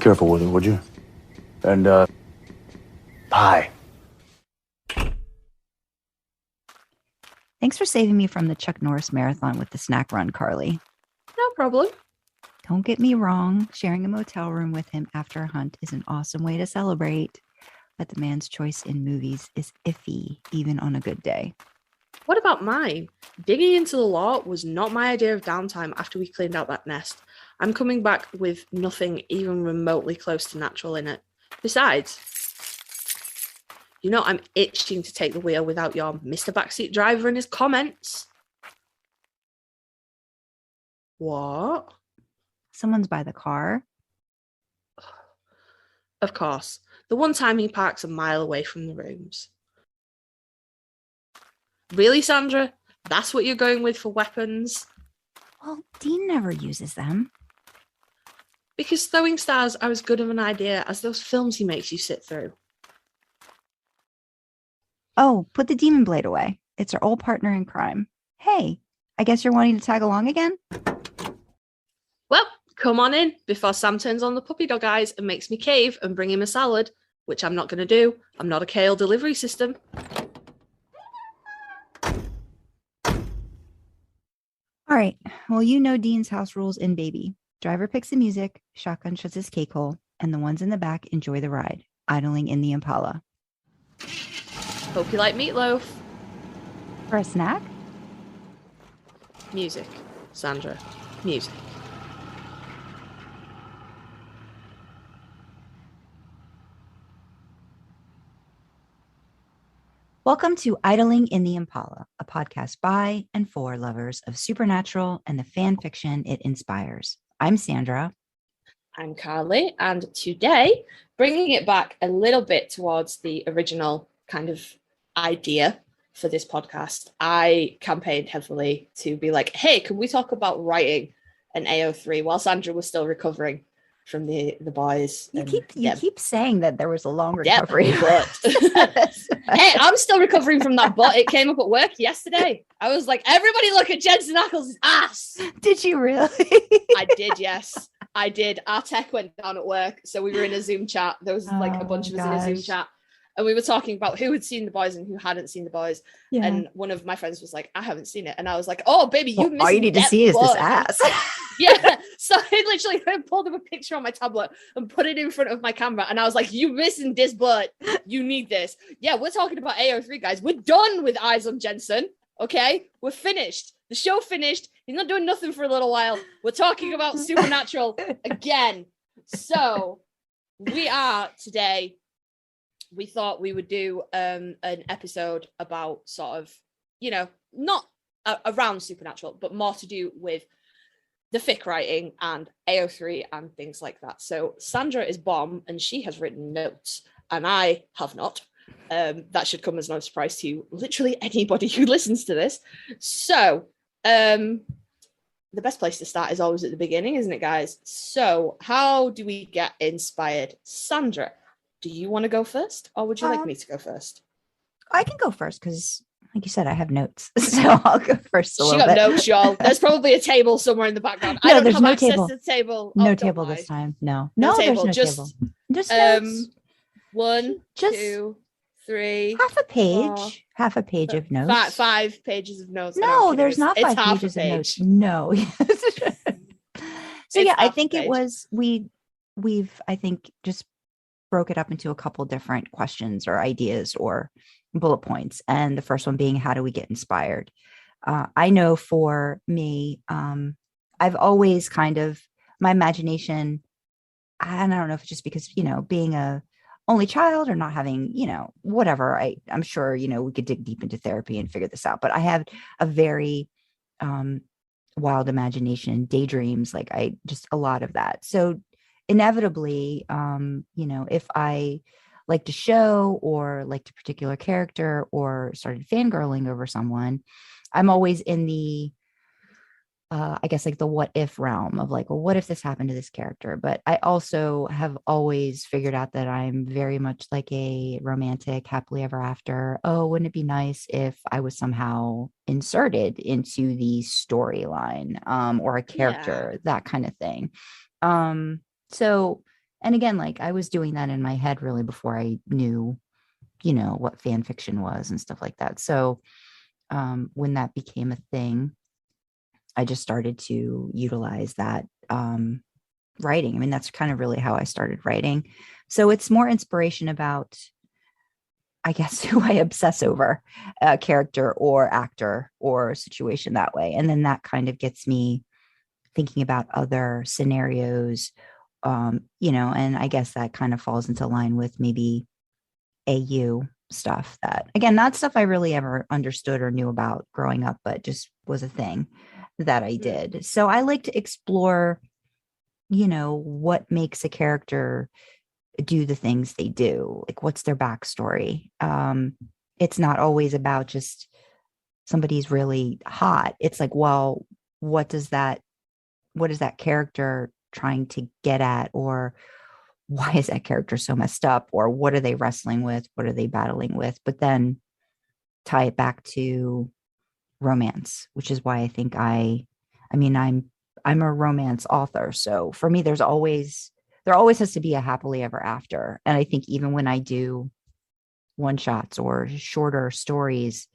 careful with it, would you? And, pie. Thanks for saving me from the Chuck Norris marathon with the snack run, Karlee. No problem. Don't get me wrong. Sharing a motel room with him after a hunt is an awesome way to celebrate. But the man's choice in movies is iffy, even on a good day. What about mine? Digging into the law was not my idea of downtime after we cleaned out that nest. I'm coming back with nothing even remotely close to natural in it. Besides, you know I'm itching to take the wheel without your Mr. Backseat Driver and his comments. What? Someone's by the car. Of course. The one time he parks a mile away from the rooms. Really, Sandra? That's what you're going with for weapons? Well, Dean never uses them. Because throwing stars are as good of an idea as those films he makes you sit through. Oh, put the demon blade away. It's our old partner in crime. Hey, I guess you're wanting to tag along again? Well, come on in before Sam turns on the puppy dog eyes and makes me cave and bring him a salad, which I'm not going to do. I'm not a kale delivery system. All right. Well, you know Dean's house rules in Baby. Driver picks the music, shotgun shuts his cakehole, and the ones in the back enjoy the ride, idling in the Impala. Hope you like meatloaf. For a snack? Music, Sandra. Music. Welcome to Idling in the Impala, a podcast by and for lovers of supernatural and the fan fiction it inspires. I'm Sandra. I'm Karlee, and today, bringing it back a little bit towards the original kind of idea for this podcast, I campaigned heavily to be like, hey, can we talk about writing an AO3 while Sandra was still recovering from the boys? You keep saying that there was a long recovery. But hey, I'm still recovering from that butt. It came up at work yesterday. I was like, everybody look at Jensen Ackles' ass. Did you really? I did, yes. I did. Our tech went down at work, so we were in a Zoom chat. There was like a bunch of us in a Zoom chat, and we were talking about who had seen the boys and who hadn't seen the boys. Yeah. And one of my friends was like, I haven't seen it. And I was like, oh, baby, you missed it. All you need to see is this ass. Yeah. So I literally pulled up a picture on my tablet and put it in front of my camera. And I was like, you missing this butt. You need this. Yeah, we're talking about AO3, guys. We're done with Eyes on Jensen. Okay? We're finished. The show finished. He's not doing nothing for a little while. We're talking about Supernatural again. So we are today. We thought we would do an episode about sort of, you know, not around Supernatural, but more to do with the fic writing and AO3 and things like that. So Sandra is bomb and she has written notes and I have not. That should come as no surprise to literally anybody who listens to this. So the best place to start is always at the beginning, isn't it, guys? So how do we get inspired? Sandra, do you want to go first or would you like me to go first? I can go first because, like you said, I have notes. So I'll go first. She got notes, y'all. There's probably a table somewhere in the background. No, I don't there's have no access table. to the table. No table this time. No table. There's no table. Just notes. 1, 2, 3. Half a page of notes. 5 pages of notes. No, there's not 5 pages of notes. No. So yeah, I think it was we've I think just broke it up into a couple different questions or ideas or bullet points. And the first one being, how do we get inspired? I know for me, I've always kind of, my imagination, and I don't know if it's just because, you know, being a only child or not having, you know, whatever, I'm sure, you know, we could dig deep into therapy and figure this out, but I have a very wild imagination, daydreams, like a lot of that. So inevitably, you know, if I liked a show or liked a particular character or started fangirling over someone, I'm always in the, I guess like the what if realm of like, well, what if this happened to this character? But I also have always figured out that I'm very much like a romantic happily ever after. Oh, wouldn't it be nice if I was somehow inserted into the storyline or a character, that kind of thing. So And again, like I was doing that in my head really before I knew, what fan fiction was and stuff like that. So when that became a thing, I just started to utilize that writing. I mean, that's kind of really how I started writing. So it's more inspiration about, I guess, who I obsess over, a character or actor or a situation that way. And then that kind of gets me thinking about other scenarios, and I guess that kind of falls into line with maybe AU stuff that, again, not stuff I really ever understood or knew about growing up, but just was a thing that I did. So I like to explore, what makes a character do the things they do, like what's their backstory. It's not always about just somebody's really hot. It's like, well, what is that character trying to get at, or why is that character so messed up, or what are they wrestling with, what are they battling with, but then tie it back to romance, which is why I think I'm a romance author. So for me, there always has to be a happily ever after. And I think even when I do one shots or shorter stories,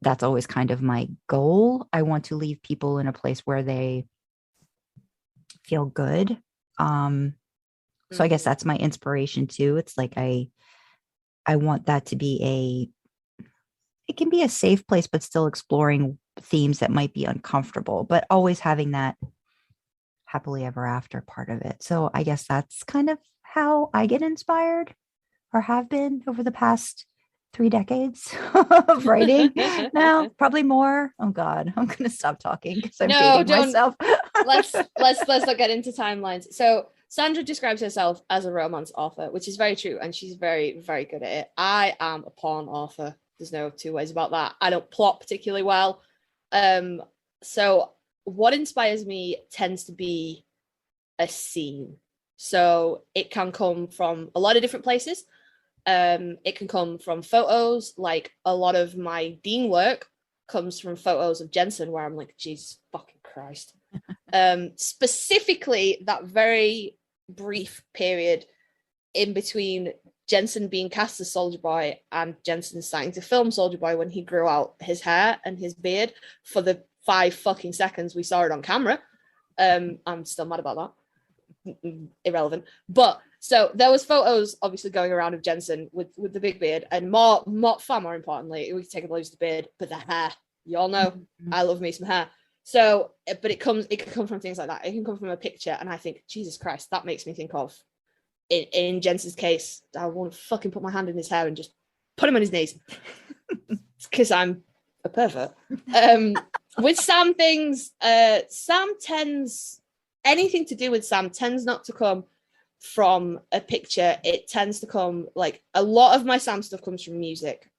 that's always kind of my goal. I want to leave people in a place where they feel good. So I guess that's my inspiration too. It's like I want that to be it can be a safe place, but still exploring themes that might be uncomfortable, but always having that happily ever after part of it. So I guess that's kind of how I get inspired, or have been over the past 3 decades of writing. Now, probably more. Oh God, I'm gonna stop talking because I'm dating myself. let's not get into timelines. So Sandra describes herself as a romance author, which is very true, and she's very, very good at it. I am a porn author. There's no two ways about that. I don't plot particularly well. So what inspires me tends to be a scene. So it can come from a lot of different places. It can come from photos. Like a lot of my Dean work comes from photos of Jensen, where I'm like, Jesus fucking Christ. Specifically, that very brief period in between Jensen being cast as Soldier Boy and Jensen starting to film Soldier Boy when he grew out his hair and his beard for the 5 fucking seconds we saw it on camera. I'm still mad about that. Irrelevant. But so there was photos obviously going around of Jensen with the big beard, and far more importantly, we could take a lose the beard, but the hair. You all know I love me some hair. So, but it can come from things like that. It can come from a picture, and I think, Jesus Christ, that makes me think of, in Jensen's case, I want to fucking put my hand in his hair and just put him on his knees. Because I'm a pervert. With Sam things, anything to do with Sam tends not to come from a picture. It tends to come, like, a lot of my Sam stuff comes from music.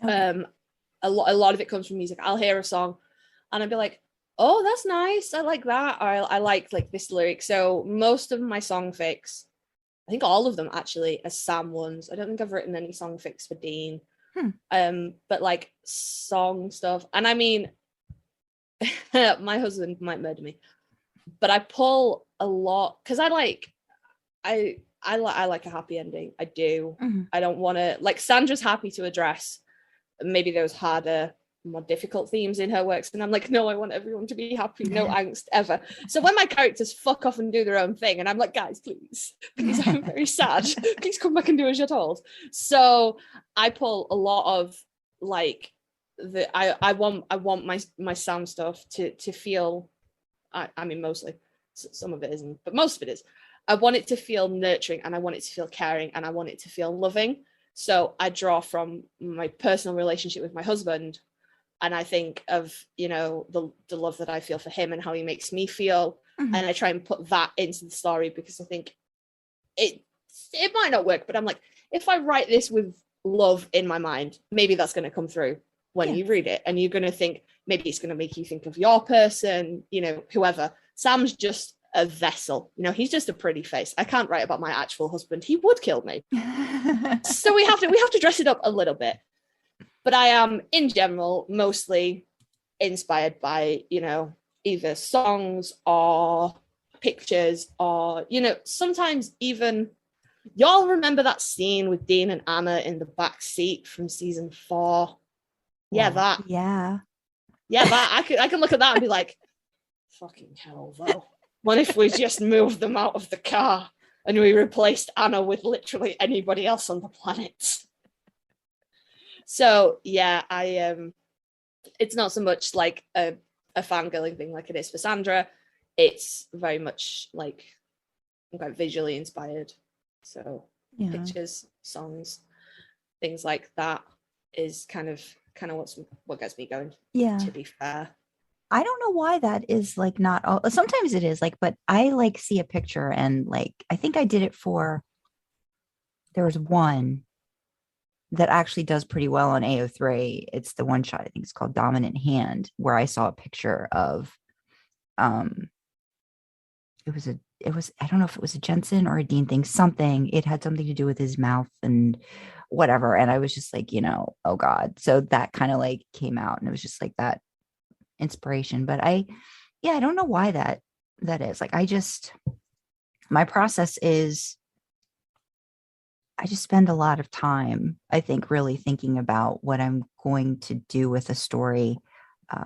Okay. A lot of it comes from music. I'll hear a song and I'll be like, oh, that's nice, I like that, or I like this lyric. So most of my song fics, I think all of them actually, are Sam ones. I don't think I've written any song fics for Dean. But like song stuff, and I mean, my husband might murder me, but I pull a lot because I like a happy ending. I do. I don't want to, like, Sandra's happy to address maybe those harder, more difficult themes in her works, and I'm like, no, I want everyone to be happy, no angst ever. So when my characters fuck off and do their own thing, and I'm like, guys, please, I'm very sad, please come back and do as you're told. So I pull a lot of, like, I want my Sam stuff to feel, I mean, mostly, some of it isn't, but most of it is. I want it to feel nurturing, and I want it to feel caring, and I want it to feel loving. So I draw from my personal relationship with my husband, and I think of, the love that I feel for him and how he makes me feel. And I try and put that into the story, because I think it might not work, but I'm like, if I write this with love in my mind, maybe that's going to come through when you read it, and you're going to think, maybe it's going to make you think of your person, whoever. Sam's just a vessel, he's just a pretty face. I can't write about my actual husband, he would kill me. So we have to dress it up a little bit. But I am, in general, mostly inspired by, either songs or pictures, or, you know, sometimes even, y'all remember that scene with Dean and Anna in the back seat from season 4? Yeah, that. Yeah. Yeah, that. I can look at that and be like, fucking hell, though. What if we just moved them out of the car and we replaced Anna with literally anybody else on the planet? So yeah, it's not so much like a fangirling thing like it is for Sandra. It's very much like, I'm quite visually inspired. So pictures, songs, things like that is kind of what gets me going. Yeah. To be fair. I don't know why that is like not all, sometimes it is like, but I like see a picture and like, I think I did it for, there was one that actually does pretty well on AO3. It's the one shot, I think it's called Dominant Hand, where I saw a picture of, it was, I don't know if it was a Jensen or a Dean thing, something, it had something to do with his mouth and whatever. And I was just like, you know, oh God. So that kind of like came out and it was just like that inspiration. But I don't know why that is. Like, my process is, I just spend a lot of time, I think, really thinking about what I'm going to do with a story,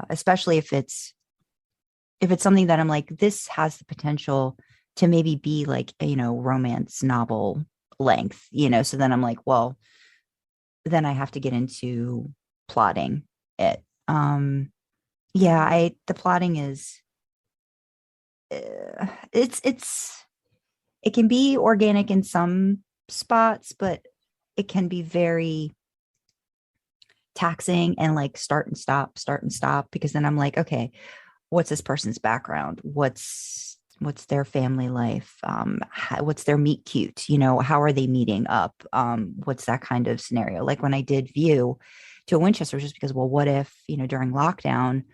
especially if it's something that I'm like, this has the potential to maybe be like, you know, romance novel length, you know. So then I'm like, well, then I have to get into plotting it. The plotting is, it can be organic in some spots, but it can be very taxing and like start and stop, because then I'm like, okay, what's this person's background? What's their family life? What's their meet cute? You know, how are they meeting up? What's that kind of scenario? Like when I did View to a Winchester, just because, well, what if, you know, during lockdown,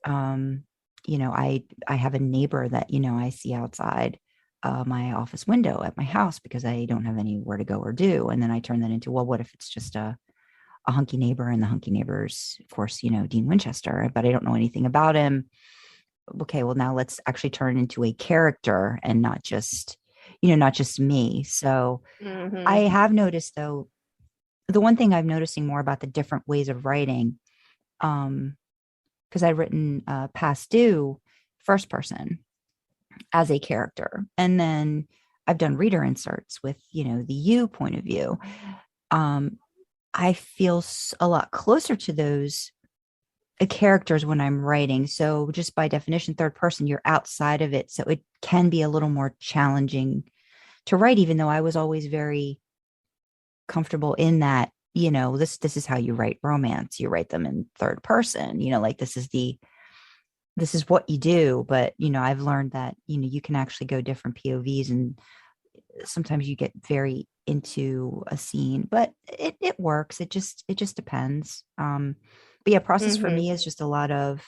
you know, I have a neighbor that, you know, I see outside my office window at my house because I don't have anywhere to go or do. And then I turn that into, well, what if it's just a hunky neighbor, and the hunky neighbor's, of course, you know, Dean Winchester, but I don't know anything about him. Okay, well, now let's actually turn it into a character and not just me. So I have noticed, though, the one thing I'm noticing more about the different ways of writing, because I've written Past Due first person as a character, and then I've done reader inserts with, you know, the you point of view. I feel a lot closer to those characters when I'm writing. So just by definition, third person, you're outside of it, so it can be a little more challenging to write, even though I was always very comfortable in that, you know, this is how you write romance. You write them in third person, you know, like this is what you do. But, you know, I've learned that, you know, you can actually go different POVs, and sometimes you get very into a scene, but it works. It just depends. But yeah, process for me is just a lot of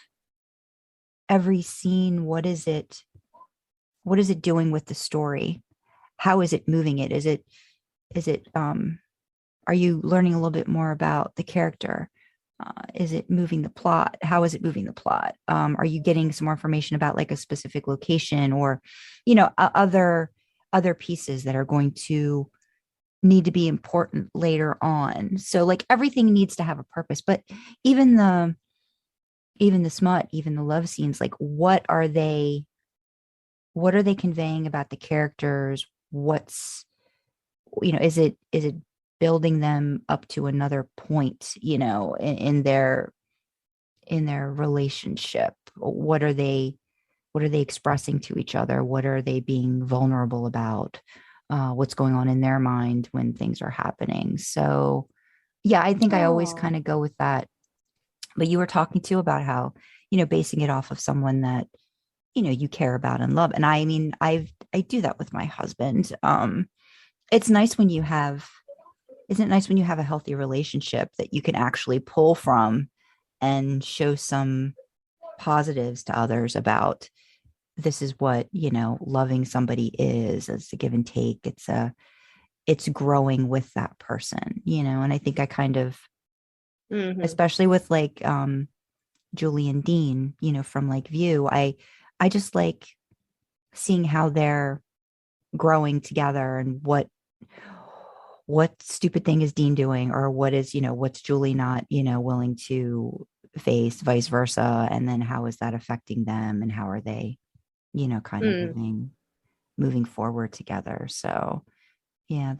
every scene. What is it doing with the story? How is it moving it? Is it are you learning a little bit more about the character? Is it moving the plot? How is it moving the plot? Are you getting some more information about like a specific location, or, you know, other pieces that are going to need to be important later on? So like everything needs to have a purpose, but even the smut, even the love scenes, like what are they conveying about the characters? What's, you know, is it building them up to another point, you know, in their relationship? What are they expressing to each other? What are they being vulnerable about? What's going on in their mind when things are happening? So yeah, I think I always kind of go with that. But you were talking too about how, you know, basing it off of someone that, you know, you care about and love. And I mean, I do that with my husband. It's nice when you have, isn't it nice when you have a healthy relationship that you can actually pull from and show some positives to others about, this is what, you know, loving somebody is. It's a give and take. It's growing with that person, you know. And I think I kind of, especially with like Julie and Dean, you know, from like View, I just like, seeing how they're growing together and what stupid thing is Dean doing, or what is, what's Julie not, willing to face, vice versa. And then how is that affecting them, and how are they, kind of moving forward together. So yeah,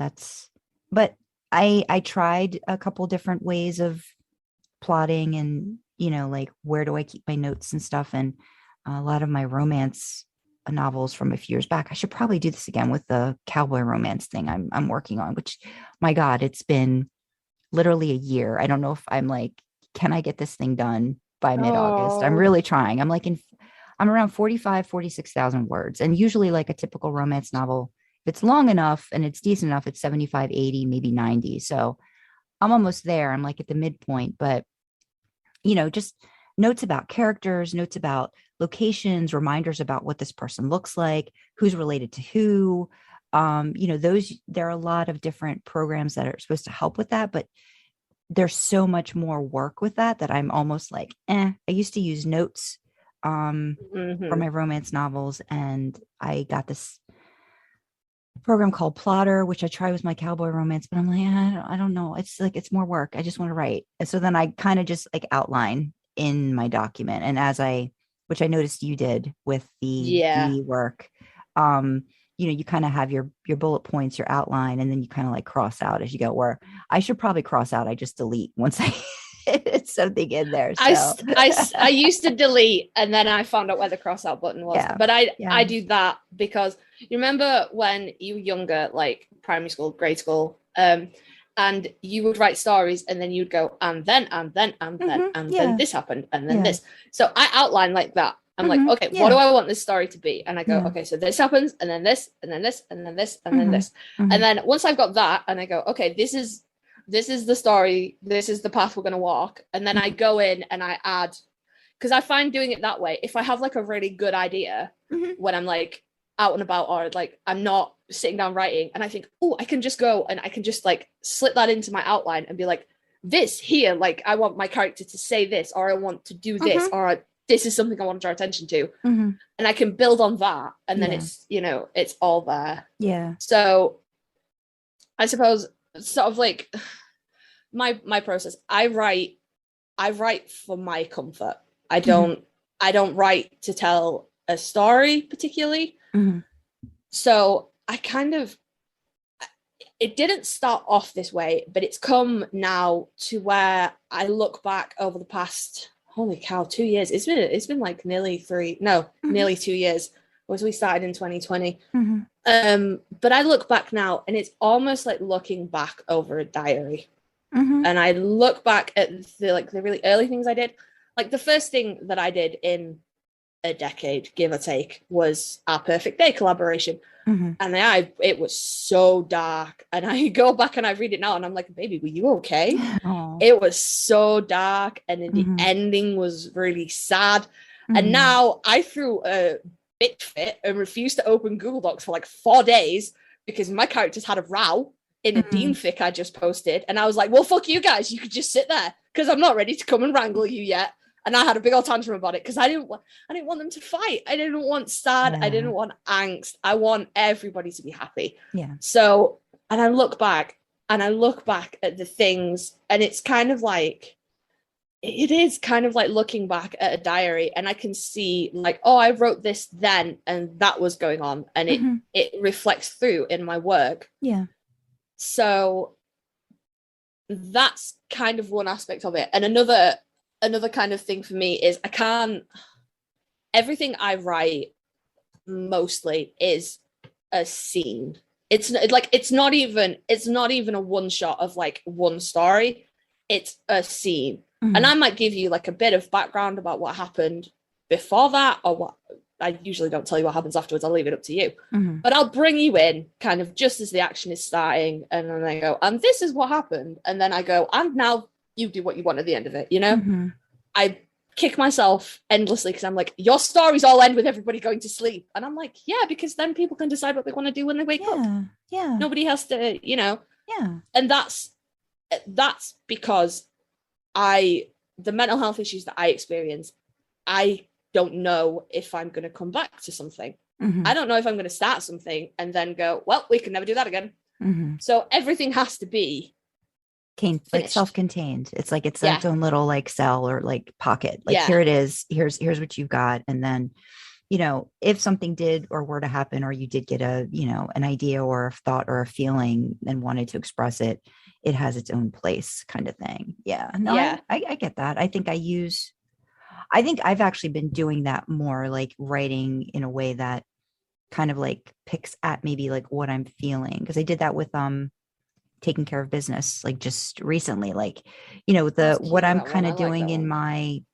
but I tried a couple different ways of plotting, and, like, where do I keep my notes and stuff. And a lot of my romance novels from a few years back, I should probably do this again with the cowboy romance thing I'm working on, which, my God, it's been literally a year. I don't know if I'm like, can I get this thing done by mid-August? I'm really trying. I'm around 46,000 words. And usually, like a typical romance novel, if it's long enough and it's decent enough, it's 75, 80, maybe 90. So I'm almost there. I'm like at the midpoint, but just notes about characters, notes about locations, reminders about what this person looks like, who's related to who. There are a lot of different programs that are supposed to help with that, but there's so much more work with that I'm almost like, I used to use notes for my romance novels, and I got this program called Plotter, which I try with my cowboy romance, but I'm like, I don't know. It's like, it's more work. I just want to write. And so then I kind of just like outline in my document. And which I noticed you did with the work, you kind of have your bullet points, your outline, and then you kind of like cross out as you go, where I should probably cross out. I just delete once I hit something in there. So. I used to delete, and then I found out where the cross out button was. Yeah. But I do that because you remember when you were younger, like primary school, grade school, and you would write stories, and then you'd go, and then this happened, and then this. So I outline like that. I'm like, okay, what do I want this story to be? And I go, okay, so this happens, and then this, and then this, and then this, and then this. And then once I've got that, and I go, okay, this is the story, this is the path we're going to walk. And then I go in and I add, because I find doing it that way, if I have like a really good idea when I'm like out and about, or like I'm not sitting down writing, and I think, oh, I can just go and I can just like slip that into my outline and be like, this here, like I want my character to say this, or I want to do this, or this is something I want to draw attention to. And I can build on that. And then it's, it's all there. Yeah. So I suppose sort of like my process, I write for my comfort. I don't write to tell a story particularly. So I kind of, it didn't start off this way, but it's come now to where I look back over the past, holy cow, 2 years. It's been like nearly 2 years, as we started in 2020. But I look back now, and it's almost like looking back over a diary. And I look back at the really early things I did. Like the first thing that I did in a decade, give or take, was our Perfect Day collaboration. And it was so dark. And I go back and I read it now, and I'm like, baby, were you okay? It was so dark, and then the ending was really sad. And now I threw a bit fit and refused to open Google Docs for like 4 days because my characters had a row in a Dean fic I just posted. And I was like, well, fuck you guys. You could just sit there because I'm not ready to come and wrangle you yet. And I had a big old tantrum about it because I didn't want them to fight. I didn't want sad. I didn't want angst. I want everybody to be happy. Yeah. So, and I look back at the things, and it's kind of like, it is kind of like looking back at a diary, and I can see like, oh, I wrote this then, and that was going on, and it reflects through in my work. Yeah. So that's kind of one aspect of it. And another kind of thing for me is everything I write mostly is a scene. It's not even a one shot of like one story. It's a scene. And I might give you like a bit of background about what happened before that, or what I usually don't tell you what happens afterwards. I'll leave it up to you. But I'll bring you in kind of just as the action is starting, and then I go, and this is what happened. And then I go, and now you do what you want at the end of it, I kick myself endlessly because I'm like, your stories all end with everybody going to sleep. And I'm like, yeah, because then people can decide what they want to do when they wake up. Yeah. Nobody has to, Yeah. And that's because the mental health issues that I experience, I don't know if I'm going to come back to something. I don't know if I'm going to start something and then go, well, we can never do that again. So everything has to be like self-contained. It's like it's its own little like cell or like pocket. Like here it is. Here's what you've got. And then, you know, if something did or were to happen, or you did get a, you know, an idea or a thought or a feeling and wanted to express it, it has its own place, kind of thing. Yeah. No, I get that. I think I've actually been doing that more, like writing in a way that kind of like picks at maybe like what I'm feeling. Cause I did that with, taking care of business, like just recently, like, you know, what I'm kind of doing in my,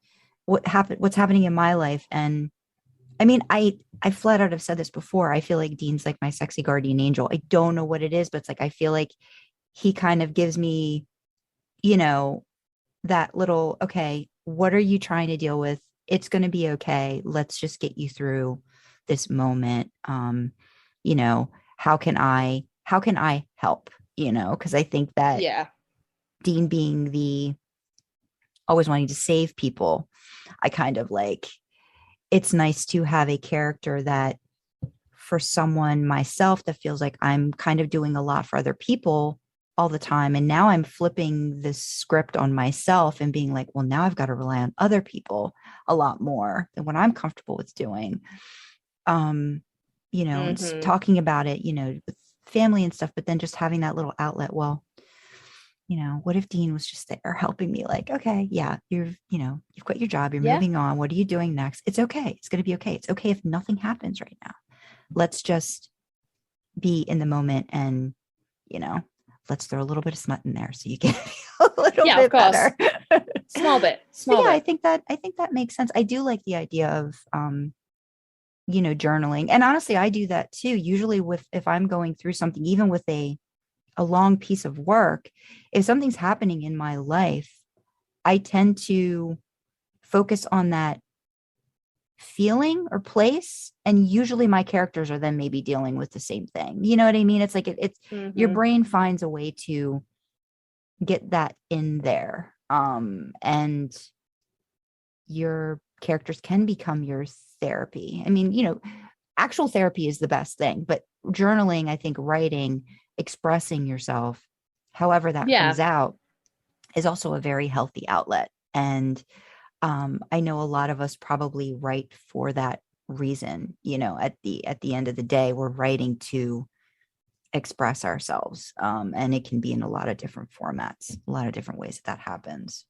what's happening in my life. And I mean, I flat out have said this before. I feel like Dean's like my sexy guardian angel. I don't know what it is, but it's like, I feel like he kind of gives me, you know, that little, okay, what are you trying to deal with? It's going to be okay. Let's just get you through this moment. You know, how can I help? You know, because I think that Dean being the always wanting to save people, I kind of like, it's nice to have a character that for someone myself that feels like I'm kind of doing a lot for other people all the time. And now I'm flipping this script on myself and being like, well, now I've got to rely on other people a lot more than what I'm comfortable with doing. You know, it's talking about it, you know, with family and stuff, but then just having that little outlet. Well, you know, what if Dean was just there helping me? Like, okay, yeah, you've got your job, you're moving on. What are you doing next? It's okay. It's going to be okay. It's okay if nothing happens right now. Let's just be in the moment and, you know, let's throw a little bit of smut in there so you can feel a little bit better. Small bit. I think that makes sense. I do like the idea of, you know, journaling. And honestly, I do that too. Usually if I'm going through something, even with a long piece of work, if something's happening in my life, I tend to focus on that feeling or place. And usually my characters are then maybe dealing with the same thing. You know what I mean? It's like, it's your brain finds a way to get that in there. And your characters can become your therapy. I mean, you know, actual therapy is the best thing, but journaling, I think writing, expressing yourself, however that comes out, is also a very healthy outlet. And I know a lot of us probably write for that reason. You know, at the end of the day, we're writing to express ourselves. And it can be in a lot of different formats, a lot of different ways that happens.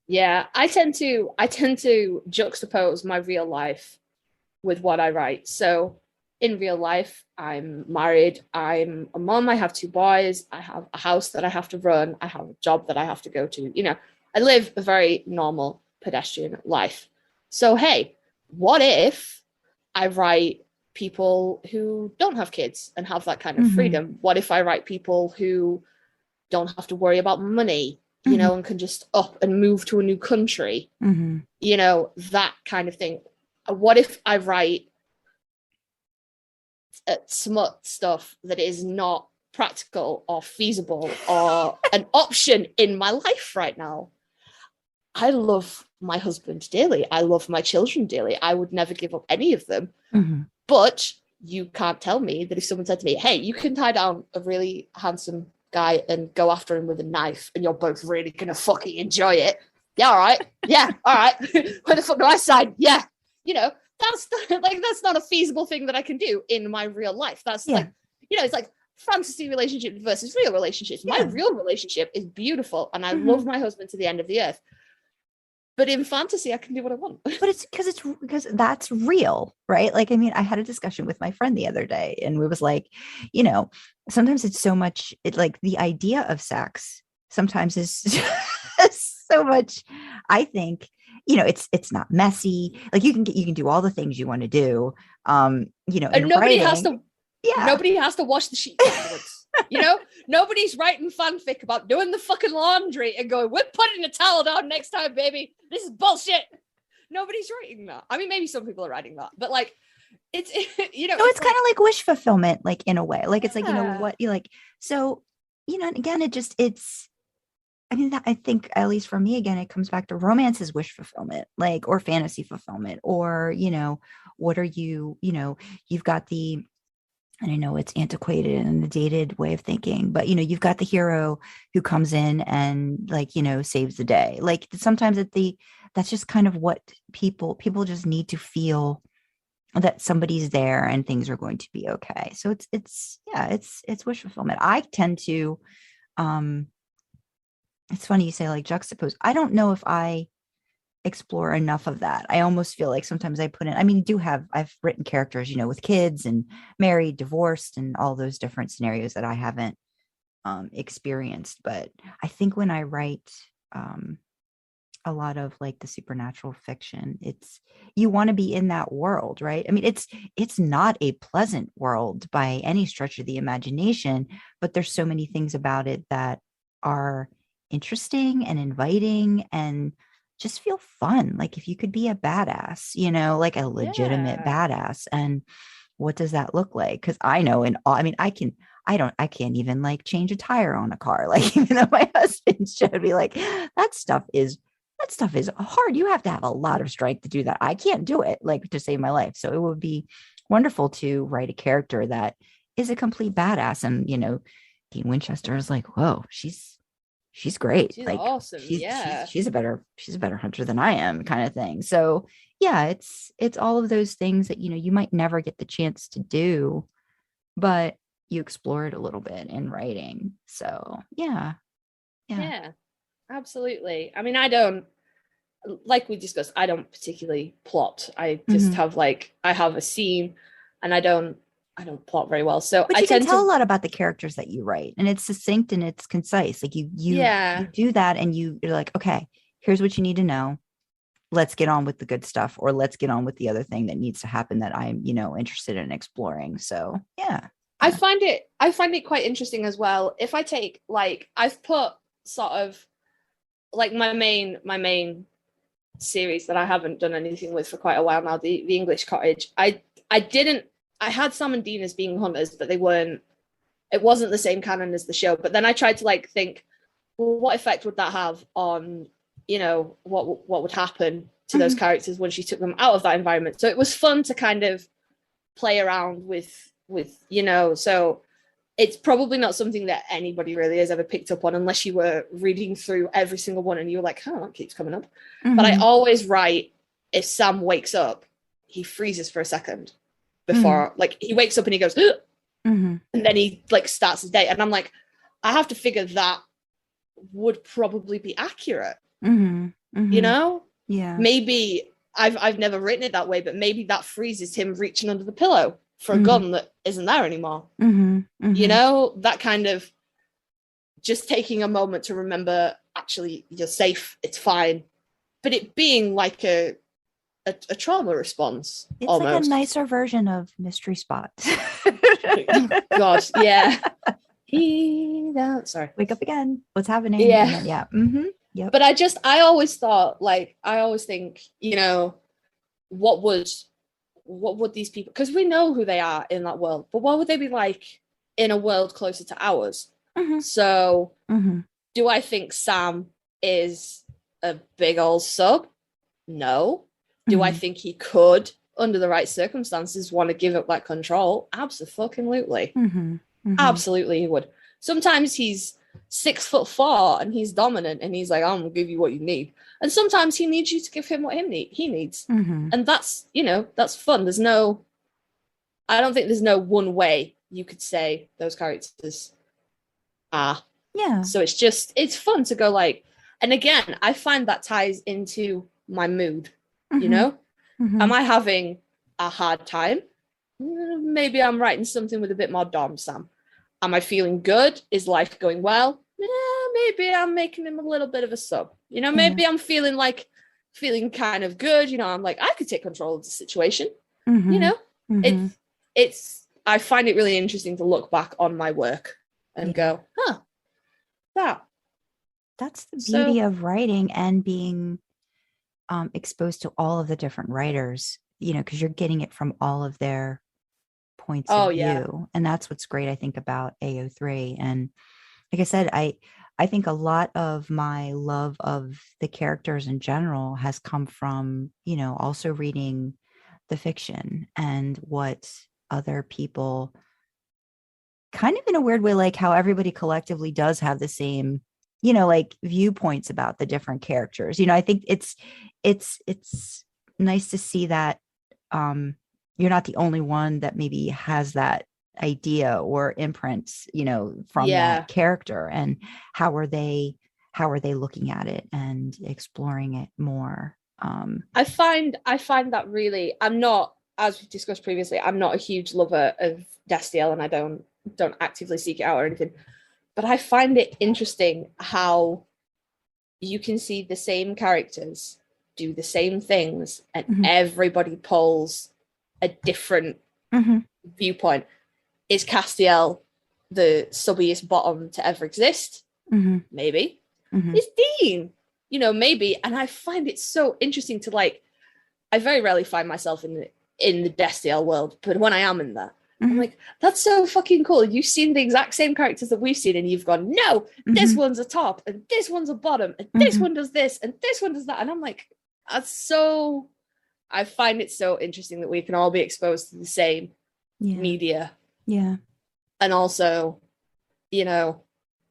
Yeah, I tend to juxtapose my real life with what I write. So in real life, I'm married, I'm a mom, I have 2 boys, I have a house that I have to run, I have a job that I have to go to. You know, I live a very normal pedestrian life. So, hey, what if I write people who don't have kids and have that kind of freedom? What if I write people who don't have to worry about money, you know, and can just up and move to a new country, you know, that kind of thing? What if I write smut stuff that is not practical or feasible or an option in my life right now? I love my husband dearly. I love my children dearly. I would never give up any of them. But you can't tell me that if someone said to me, hey, you can tie down a really handsome guy and go after him with a knife and you're both really going to fucking enjoy it. Yeah, all right. Yeah, all right. Where the fuck do I sign? Yeah. You know, that's not a feasible thing that I can do in my real life. That's like, you know, it's like fantasy relationships versus real relationships. My real relationship is beautiful and I love my husband to the end of the earth. But in fantasy, I can do what I want. But it's because that's real, right? Like, I mean, I had a discussion with my friend the other day and we was like, you know, sometimes it's so much, like the idea of sex sometimes is so much, I think, you know, it's not messy. Like you can do all the things you want to do. You know, and nobody has to wash the sheets afterwards. You know, nobody's writing fanfic about doing the fucking laundry and going, we're putting a towel down next time, baby. This is bullshit. Nobody's writing that. I mean, maybe some people are writing that, but like, it's you know, no, it's kind of like wish fulfillment, like in a way. Like it's like, you know, what you like. So, you know, and again, I mean, I think at least for me, again, it comes back to romance is wish fulfillment, like, or fantasy fulfillment, or, you know, what are you, you've got and I know it's antiquated and the dated way of thinking, but you've got the hero who comes in and like, saves the day. Like sometimes that's just kind of what people just need to feel that somebody's there and things are going to be okay. So it's wish fulfillment. I tend to, it's funny you say like juxtapose. I don't know if I explore enough of that. I almost feel like sometimes I put in, I've written characters, with kids and married, divorced, and all those different scenarios that I haven't experienced. But I think when I write a lot of like the supernatural fiction, you want to be in that world, right? I mean, it's not a pleasant world by any stretch of the imagination, but there's so many things about it that are interesting and inviting and just feel fun. Like if you could be a badass, like a legitimate badass. And what does that look like? Because I know I can't even like change a tire on a car. Like even though my husband should be like, that stuff is hard. You have to have a lot of strength to do that. I can't do it, like to save my life. So it would be wonderful to write a character that is a complete badass. And, Dean Winchester is like, whoa, she's great. She's like awesome. She's a better hunter than I am, kind of thing. So yeah, it's all of those things that, you might never get the chance to do, but you explore it a little bit in writing. So yeah. Absolutely. I mean, I don't, like we discussed, I don't particularly plot. I just have I have a scene and I don't plot very well. So but you can tell a lot about the characters that you write, and it's succinct and it's concise. Like you do that and you're like, okay, here's what you need to know. Let's get on with the good stuff, or let's get on with the other thing that needs to happen that I'm, interested in exploring. So yeah. I find it quite interesting as well. If I take I've put sort of like my main series that I haven't done anything with for quite a while now, the English Cottage. I had Sam and Dean as being hunters, but it wasn't the same canon as the show. But then I tried to think, well, what effect would that have on, what would happen to those characters when she took them out of that environment? So it was fun to kind of play around with, so it's probably not something that anybody really has ever picked up on unless you were reading through every single one and you were like, oh, that keeps coming up. But I always write, if Sam wakes up, he freezes for a second before, he wakes up and he goes, and then he starts his day. And I'm like, I have to figure that would probably be accurate. Yeah. Maybe I've never written it that way, but maybe that freezes him reaching under the pillow for a gun that isn't there anymore. That kind of just taking a moment to remember, actually, you're safe, it's fine. But it being like a trauma response. It's almost like a nicer version of Mystery Spot. God, yeah. Sorry. Wake up again. What's happening? Yeah. Yeah. Yep. But I always thought, I always think, what would these people, because we know who they are in that world, but what would they be like in a world closer to ours? So do I think Sam is a big old sub? No. Do I think he could, under the right circumstances, want to give up that control? Absolutely. Absolutely he would. Sometimes he's 6'4" and he's dominant and he's like, I'm gonna give you what you need. And sometimes he needs you to give him what he needs. And that's, that's fun. I don't think there's no one way you could say those characters are. Yeah. So it's fun to go and again, I find that ties into my mood, Am I having a hard time? Maybe I'm writing something with a bit more dom, Sam. Am I feeling good? Is life going well? Maybe I'm making him a little bit of a sub. Maybe I'm feeling kind of good. I'm like, I could take control of the situation. It's I find it really interesting to look back on my work and go, that's the beauty of writing and being exposed to all of the different writers, because you're getting it from all of their points of view. And that's what's great, I think, about AO3. And like I said, I think a lot of my love of the characters in general has come from, also reading the fiction and what other people kind of in a weird way, like how everybody collectively does have the same, like viewpoints about the different characters. I think it's nice to see that you're not the only one that maybe has that idea or imprints, from that character, and how are they looking at it and exploring it more. I find that really, I'm not, as we discussed previously, I'm not a huge lover of Destiel, and I don't actively seek it out or anything, but I find it interesting how you can see the same characters do the same things and everybody pulls a different viewpoint. Is Castiel the subbiest bottom to ever exist? Maybe. Is Dean, maybe. And I find it so interesting to, like, I very rarely find myself in the Destiel world, but when I am in there, I'm like, that's so fucking cool. You've seen the exact same characters that we've seen, and you've gone, no, this one's a top, and this one's a bottom, and this one does this, and this one does that. And I'm like, I find it so interesting that we can all be exposed to the same media. Yeah. And also,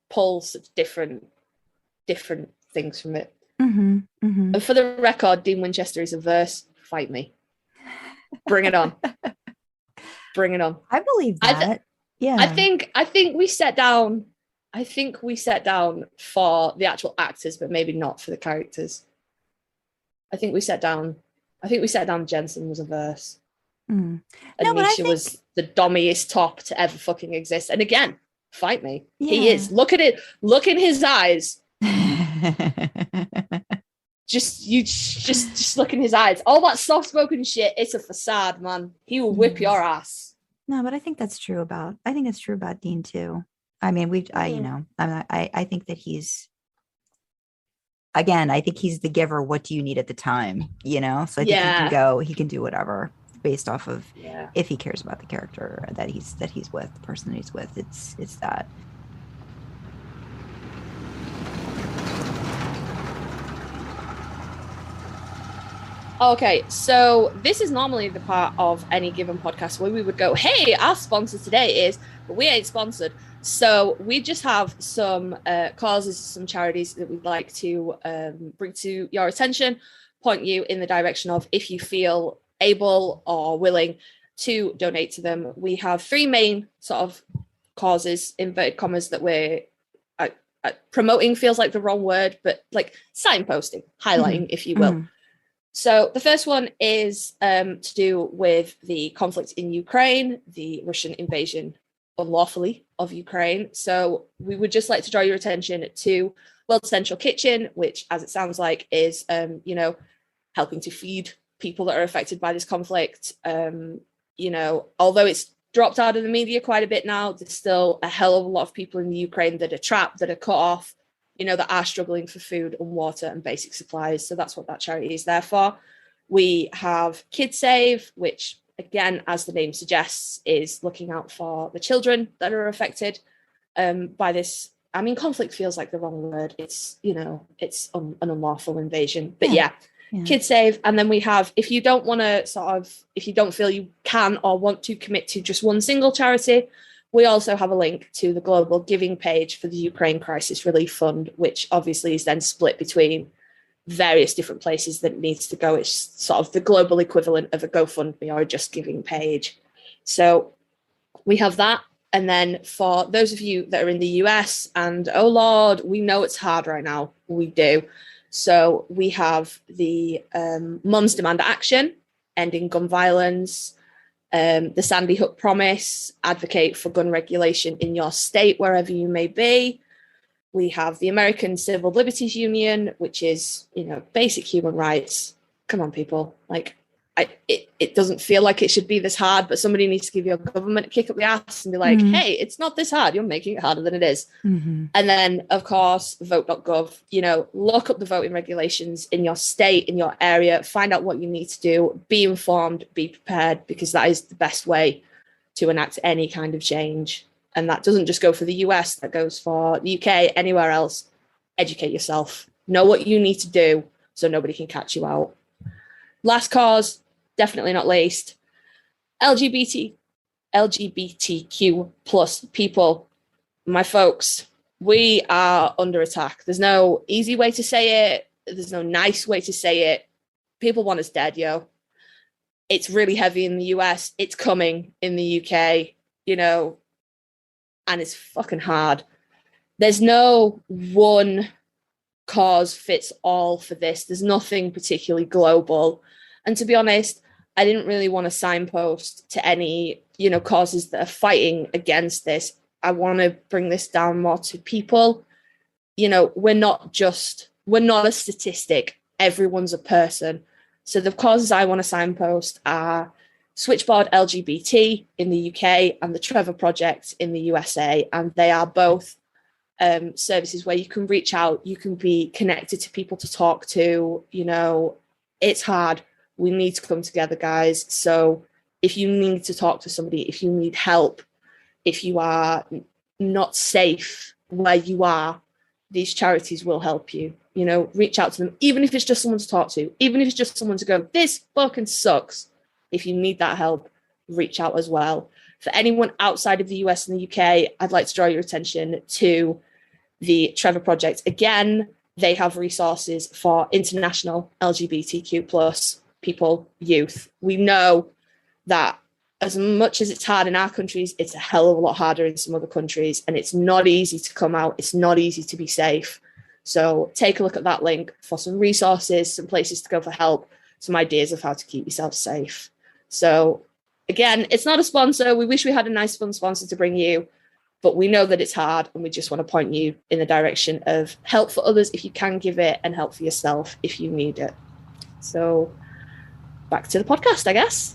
pull such different things from it. And for the record, Dean Winchester is a verse. Fight me. Bring it on. Bring it on. I believe that. I think we set down for the actual actors, but maybe not for the characters. I think we set down Jensen was a verse. And Misha was the dommiest top to ever fucking exist. And again, fight me. Yeah. He is. Look at it. Look in his eyes. just look in his eyes. All that soft-spoken shit, it's a facade, man. He will whip your ass. No, but I think that's true about Dean too. I mean, I think that he's, again, I think he's the giver. What do you need at the time? So I think he can do whatever based off of if he cares about the character that he's with, the person that he's with. It's that. Okay, so this is normally the part of any given podcast where we would go, hey, our sponsor today is, but we ain't sponsored. So we just have some causes, some charities that we'd like to bring to your attention, point you in the direction of, if you feel able or willing to donate to them. We have three main sort of causes, inverted commas, that we're promoting feels like the wrong word, but like signposting, highlighting, if you will. So the first one is to do with the conflict in Ukraine, the Russian invasion unlawfully of Ukraine. So we would just like to draw your attention to World Central Kitchen, which, as it sounds like, is, helping to feed people that are affected by this conflict. Although it's dropped out of the media quite a bit now, there's still a hell of a lot of people in the Ukraine that are trapped, that are cut off, that are struggling for food and water and basic supplies. So that's what that charity is there for. We have KidSave, which, again, as the name suggests, is looking out for the children that are affected by this. I mean, conflict feels like the wrong word. It's, it's an unlawful invasion. But yeah. KidSave. And then we have, if you don't feel you can or want to commit to just one single charity, we also have a link to the global giving page for the Ukraine Crisis Relief Fund, which obviously is then split between various different places that it needs to go. It's sort of the global equivalent of a GoFundMe or a Just Giving page. So we have that. And then for those of you that are in the US, and oh Lord, we know it's hard right now. We do. So we have the Mums Demand Action, Ending Gun Violence, the Sandy Hook Promise, advocate for gun regulation in your state, wherever you may be. We have the American Civil Liberties Union, which is, basic human rights. Come on, people. It doesn't feel like it should be this hard, but somebody needs to give your government a kick up the ass and be like, hey, it's not this hard. You're making it harder than it is. And then, of course, Vote.Gov, look up the voting regulations in your state, in your area, find out what you need to do, be informed, be prepared, because that is the best way to enact any kind of change. And that doesn't just go for the US, that goes for the UK, anywhere else. Educate yourself. Know what you need to do so nobody can catch you out. Last cause, definitely not least, LGBTQ plus people, my folks, we are under attack. There's no easy way to say it. There's no nice way to say it. People want us dead, yo. It's really heavy in the US. It's coming in the UK, you know, and it's fucking hard. There's no one cause fits all for this. There's nothing particularly global. And to be honest, I didn't really want to signpost to any, you know, causes that are fighting against this. I want to bring this down more to people. You know, we're not a statistic. Everyone's a person. So the causes I want to signpost are Switchboard LGBT in the UK and the Trevor Project in the USA. And they are both services where you can reach out, you can be connected to people to talk to. You know, it's hard. We need to come together, guys. So if you need to talk to somebody, if you need help, if you are not safe where you are, these charities will help you. You know, reach out to them, even if it's just someone to talk to, even if it's just someone to go, this fucking sucks. If you need that help, reach out as well. For anyone outside of the US and the UK, I'd like to draw your attention to the Trevor Project. Again, they have resources for international LGBTQ plus people, youth. We know that as much as it's hard in our countries, it's a hell of a lot harder in some other countries, and it's not easy to come out. It's not easy to be safe. So take a look at that link for some resources, some places to go for help, some ideas of how to keep yourself safe. So again, it's not a sponsor. We wish we had a nice, fun sponsor to bring you, but we know that it's hard, and we just want to point you in the direction of help for others if you can give it, and help for yourself if you need it. So back to the podcast, I guess.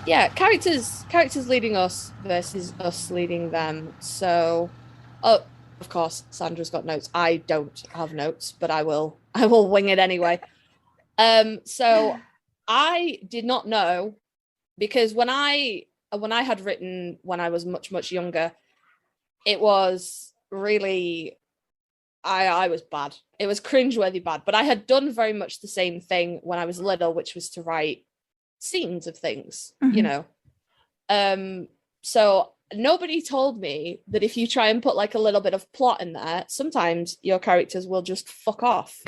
Yeah, characters leading us versus us leading them. So, of course, Sandra's got notes. I don't have notes, but I will wing it anyway. So I did not know, because when I had written when I was much, much younger, it was really, I was bad. It was cringeworthy bad, but I had done very much the same thing when I was little, which was to write scenes of things, you know. So nobody told me that if you try and put like a little bit of plot in there, sometimes your characters will just fuck off.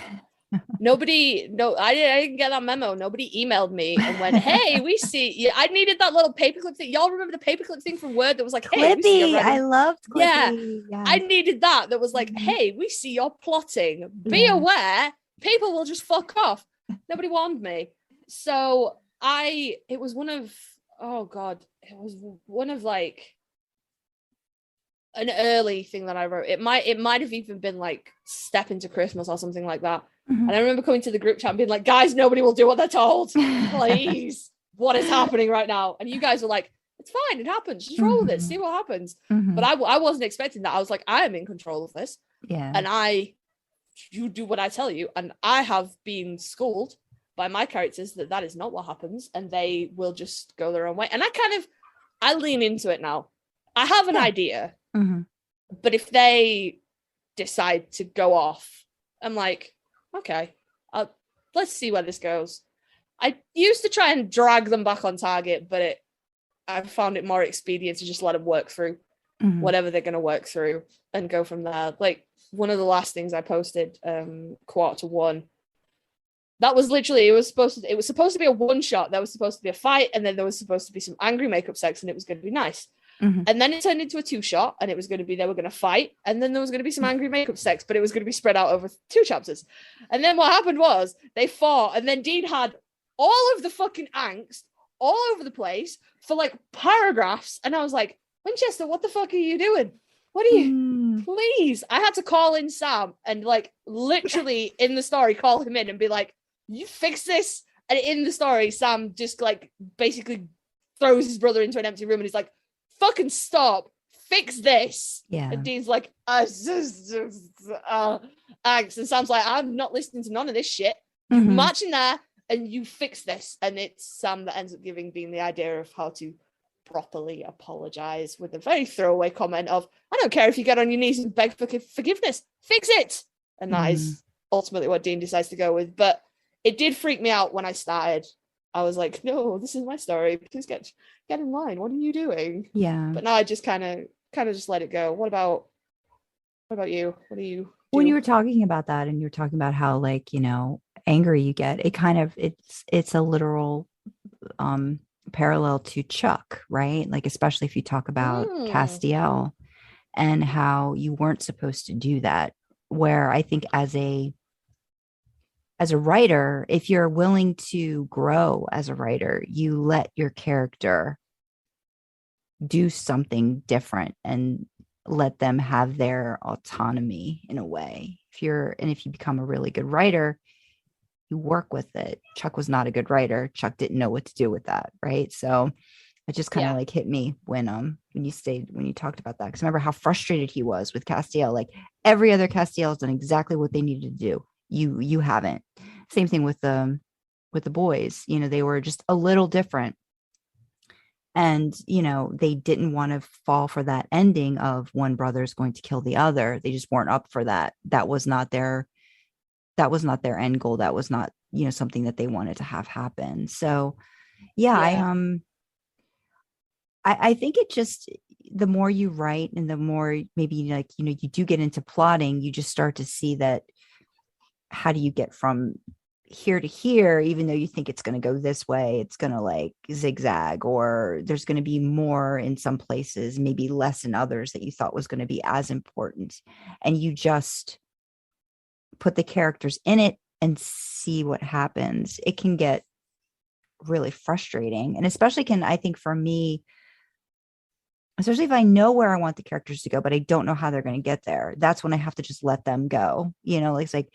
I didn't get that memo. Nobody emailed me and went, hey, we see you. I needed that little paperclip thing. Y'all remember the paperclip thing from Word that was like, hey, Clippy. I loved Clippy. Yeah. I needed that was like, hey, we see you're plotting. Be aware, people will just fuck off. Nobody warned me. So it was one of like an early thing that I wrote. It might have even been like Step Into Christmas or something like that. And I remember coming to the group chat and being like, guys, nobody will do what they're told. Please. What is happening right now? And you guys were like, it's fine, it happens. Just roll with it, see what happens. But I wasn't expecting that. I was like, I am in control of this. Yeah. And you do what I tell you. And I have been schooled by my characters that is not what happens, and they will just go their own way. And I lean into it now. I have an idea, but if they decide to go off, I'm like, okay, let's see where this goes. I used to try and drag them back on target, but I found it more expedient to just let them work through whatever they're going to work through and go from there. Like one of the last things I posted, Q1, that was literally, it was supposed to be a one shot. There was supposed to be a fight, and then there was supposed to be some angry makeup sex, and it was going to be nice. And then it turned into a 2-shot, and it was going to be, they were going to fight, and then there was going to be some angry makeup sex, but it was going to be spread out over 2 chapters. And then what happened was they fought, and then Dean had all of the fucking angst all over the place for like paragraphs. And I was like, Winchester, what the fuck are you doing? What are you, please? I had to call in Sam and like literally in the story, call him in and be like, you fix this. And in the story, Sam just like basically throws his brother into an empty room and he's like, fucking stop, fix this. Yeah. And Dean's like, angst. And Sam's like, I'm not listening to none of this shit. You march in there and you fix this. And it's Sam that ends up giving Dean the idea of how to properly apologize with a very throwaway comment of, I don't care if you get on your knees and beg for forgiveness, fix it. And that is ultimately what Dean decides to go with. But it did freak me out when I started. I was like, no, this is my story. Please get in line. What are you doing? Yeah. But now I just kind of just let it go. What about you? What do you do? When you were talking about that, and you're talking about how, like, angry you get, it kind of, it's a literal parallel to Chuck, right? Like, especially if you talk about Castiel and how you weren't supposed to do that, where I think as a writer, if you're willing to grow as a writer, you let your character do something different and let them have their autonomy in a way. If you become a really good writer, you work with it. Chuck was not a good writer. Chuck didn't know what to do with that, right? So it just kind of like hit me when you talked about that, because remember how frustrated he was with Castiel. Like, every other Castiel has done exactly what they needed to do. You haven't. Same thing with the boys. They were just a little different, and they didn't want to fall for that ending of one brother's going to kill the other. They just weren't up for that. That was not their end goal. That was not something that they wanted to have happen. So I think it just, the more you write and the more maybe like you do get into plotting, you just start to see that, how do you get from here to here, even though you think it's going to go this way, it's going to like zigzag, or there's going to be more in some places, maybe less in others that you thought was going to be as important, and you just put the characters in it and see what happens. It can get really frustrating, and especially I think for me, especially if I know where I want the characters to go, but I don't know how they're going to get there. That's when I have to just let them go. It's like,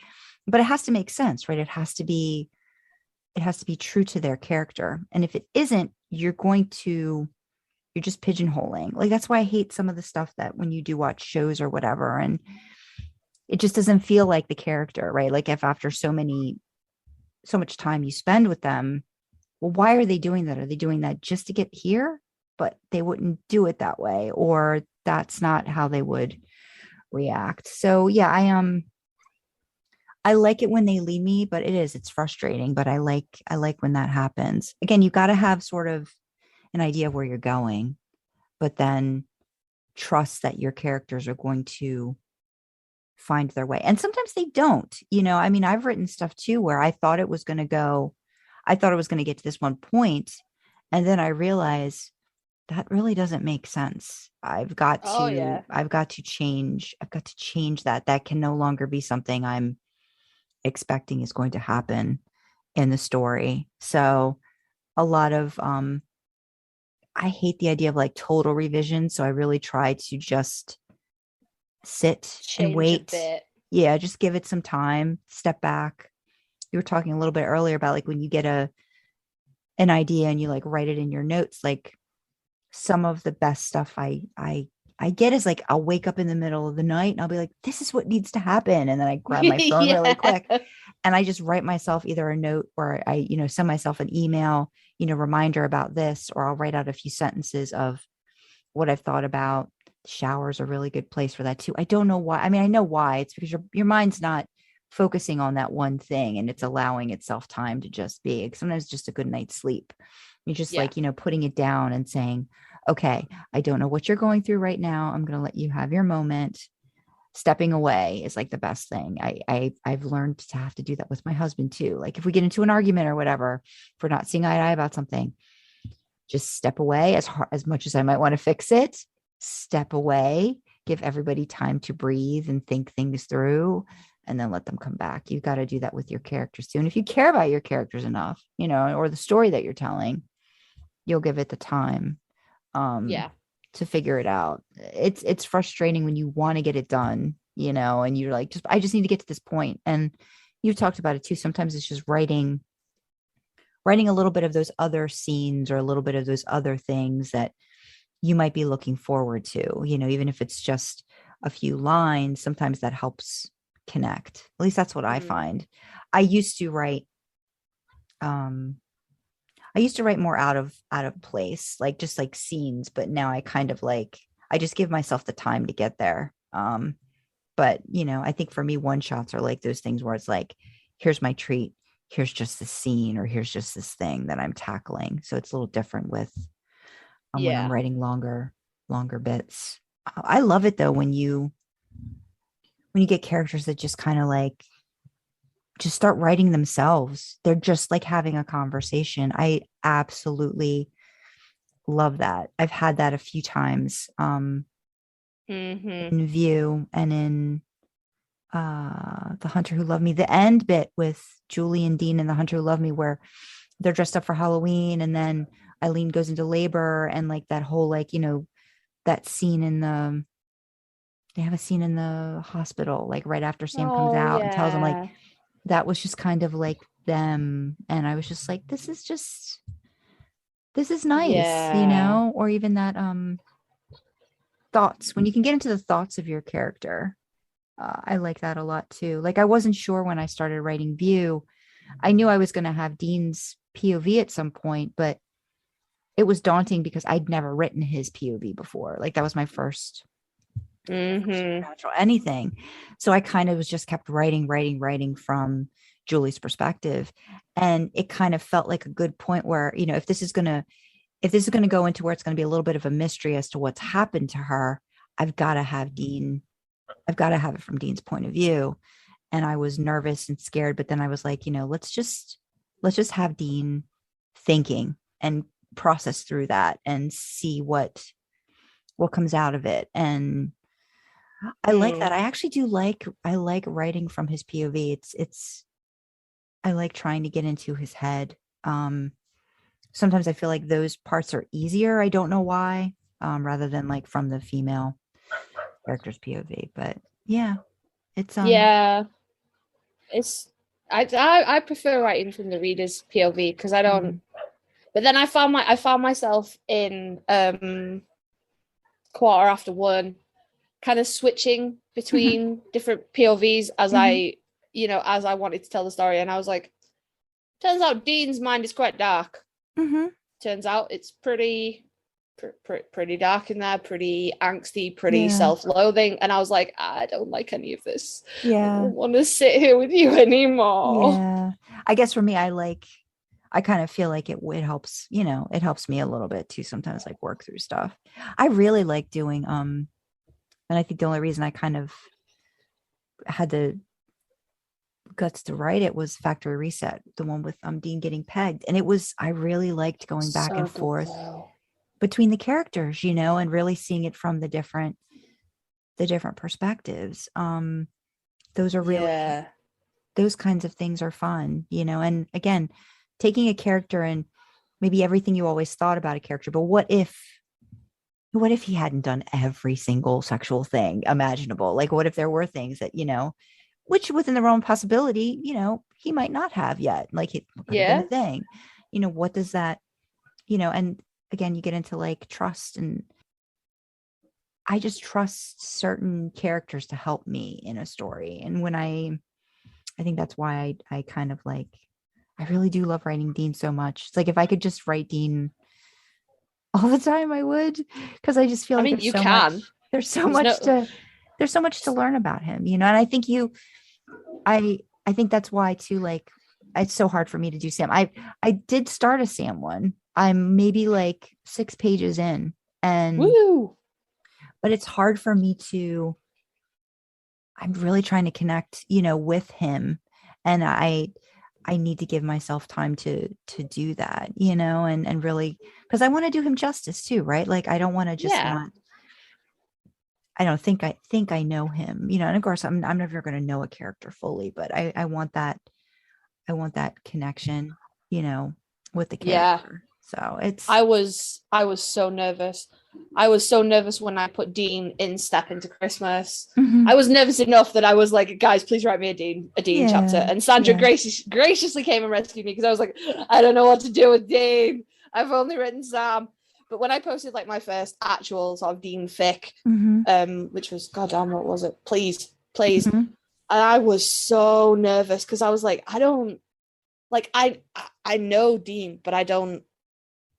but it has to make sense, right? It has to be true to their character. And if it isn't, you're just pigeonholing. Like, that's why I hate some of the stuff that when you do watch shows or whatever, and it just doesn't feel like the character, right? Like, if after so much time you spend with them, well, why are they doing that? Are they doing that just to get here? But they wouldn't do it that way, or that's not how they would react. So yeah, I like it when they leave me, but it's frustrating, but I like when that happens. Again, you got to have sort of an idea of where you're going, but then trust that your characters are going to find their way. And sometimes they don't. I mean, I've written stuff too where I thought it was going to get to this one point, and then I realized that really doesn't make sense. I've got to change that. That can no longer be something I'm expecting is going to happen in the story. So a lot of I hate the idea of like total revision. So I really try to just sit and wait. Yeah, just give it some time, step back. You were talking a little bit earlier about like when you get an idea and you like write it in your notes, like some of the best stuff I get is like, I'll wake up in the middle of the night and I'll be like, this is what needs to happen. And then I grab my phone really quick and I just write myself either a note, or I, send myself an email, reminder about this, or I'll write out a few sentences of what I've thought about. Shower's a really good place for that too. I don't know why. I mean, I know why. It's because your mind's not focusing on that one thing, and it's allowing itself time to just be. Sometimes just a good night's sleep. You're just like, putting it down and saying, okay, I don't know what you're going through right now. I'm going to let you have your moment. Stepping away is like the best thing. I've learned to have to do that with my husband too. Like if we get into an argument or whatever, if we're not seeing eye to eye about something, just step away. As much as I might want to fix it, step away, give everybody time to breathe and think things through, and then let them come back. You've got to do that with your characters too. And if you care about your characters enough, or the story that you're telling, you'll give it the time to figure it out. It's frustrating when you want to get it done, and you're like, I just need to get to this point. And you talked about it too. Sometimes it's just writing a little bit of those other scenes, or a little bit of those other things that you might be looking forward to, even if it's just a few lines. Sometimes that helps connect. At least that's what I find. I used to write more out of place, like just like scenes, but now I kind of like, I just give myself the time to get there. But, I think for me, one shots are like those things where it's like, here's my treat. Here's just the scene, or here's just this thing that I'm tackling. So it's a little different with when I'm writing longer bits. I love it though when you get characters that just kind of like just start writing themselves. They're just like having a conversation. I absolutely love that. I've had that a few times in View and in The Hunter Who Loved Me. The end bit with Julie and Dean and The Hunter Who Loved Me, where they're dressed up for Halloween and then Eileen goes into labor, and like that whole like, that scene they have a scene in the hospital, like right after Sam comes out and tells them, like, that was just kind of like them. And I was just like, this is nice, or even that thoughts, when you can get into the thoughts of your character. I like that a lot too. Like, I wasn't sure when I started writing View. I knew I was going to have Dean's POV at some point, but it was daunting because I'd never written his POV before. Like, that was my first supernatural anything. So I kind of was just kept writing from Julie's perspective. And it kind of felt like a good point where, if this is going to go into where it's going to be a little bit of a mystery as to what's happened to her, I've got to have it from Dean's point of view. And I was nervous and scared, but then I was like, let's just have Dean thinking and process through that and see what comes out of it. And I like that. I actually do I like writing from his POV. I like trying to get into his head. Sometimes I feel like those parts are easier. I don't know why, rather than like from the female character's POV. But yeah, it's I prefer writing from the reader's POV because I don't. But then I found myself in quarter after one, kind of switching between different POVs as I wanted to tell the story, and I was like, turns out Dean's mind is quite dark. Turns out it's pretty dark in there, pretty angsty, pretty self-loathing, and I was like, I don't like any of this. I don't want to sit here with you anymore. I guess for me, I kind of feel like it helps, it helps me a little bit too sometimes, like work through stuff. I really like doing and I think the only reason I kind of had the guts to write it was Factory Reset, the one with Dean getting pegged. And I really liked going back and forth between the characters, and really seeing it from the different perspectives. Those are really those kinds of things are fun, and again, taking a character and maybe everything you always thought about a character, but what if he hadn't done every single sexual thing imaginable? Like, what if there were things that, which within the realm of possibility, he might not have yet. Like, it could have been a thing. What does that, and again, you get into like trust, and I just trust certain characters to help me in a story. And when I think that's why I kind of like, I really do love writing Dean so much. It's like, if I could just write Dean all the time, I would, because I just feel like there's so much to learn about him, and I think I think that's why too, like, it's so hard for me to do Sam. I did start a Sam one. I'm maybe like 6 pages in, and but it's hard for me I'm really trying to connect, with him, and I need to give myself time to do that, and really, because I want to do him justice too, right? Like, I don't want to just not. I don't think I know him, and of course I'm never going to know a character fully, but I want that connection, with the character. So I was so nervous. I was so nervous when I put Dean in Step Into Christmas. I was nervous enough that I was like, guys, please write me a Dean chapter. And Sandra graciously came and rescued me, because I was like, I don't know what to do with Dean. I've only written Sam. But when I posted like my first actual sort of Dean fic, which was, goddamn, what was it? Please. And I was so nervous because I was like, I don't, like, I know Dean, but I don't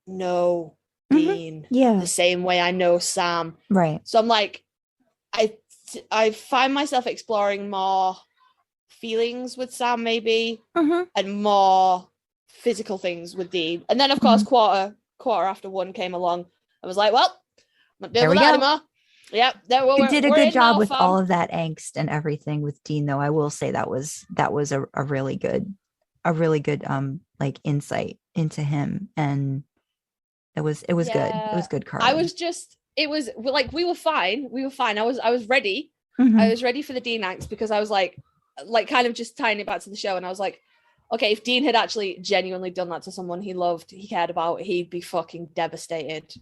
know Dean the same way I know Sam. Right. So I'm like, I I find myself exploring more feelings with Sam, maybe, and more physical things with Dean. And then, of course, quarter after one came along. I was like, well, I'm not dealing with that anymore. Yep. You did a good job with all of that angst and everything with Dean, though. I will say that was a really good like insight into him, and it was good. It was good, Karlee. It was like we were fine. I was ready. I was ready for the Dean angst, because I was like kind of just tying it back to the show, and I was like, okay, if Dean had actually genuinely done that to someone he loved, he cared about, he'd be fucking devastated.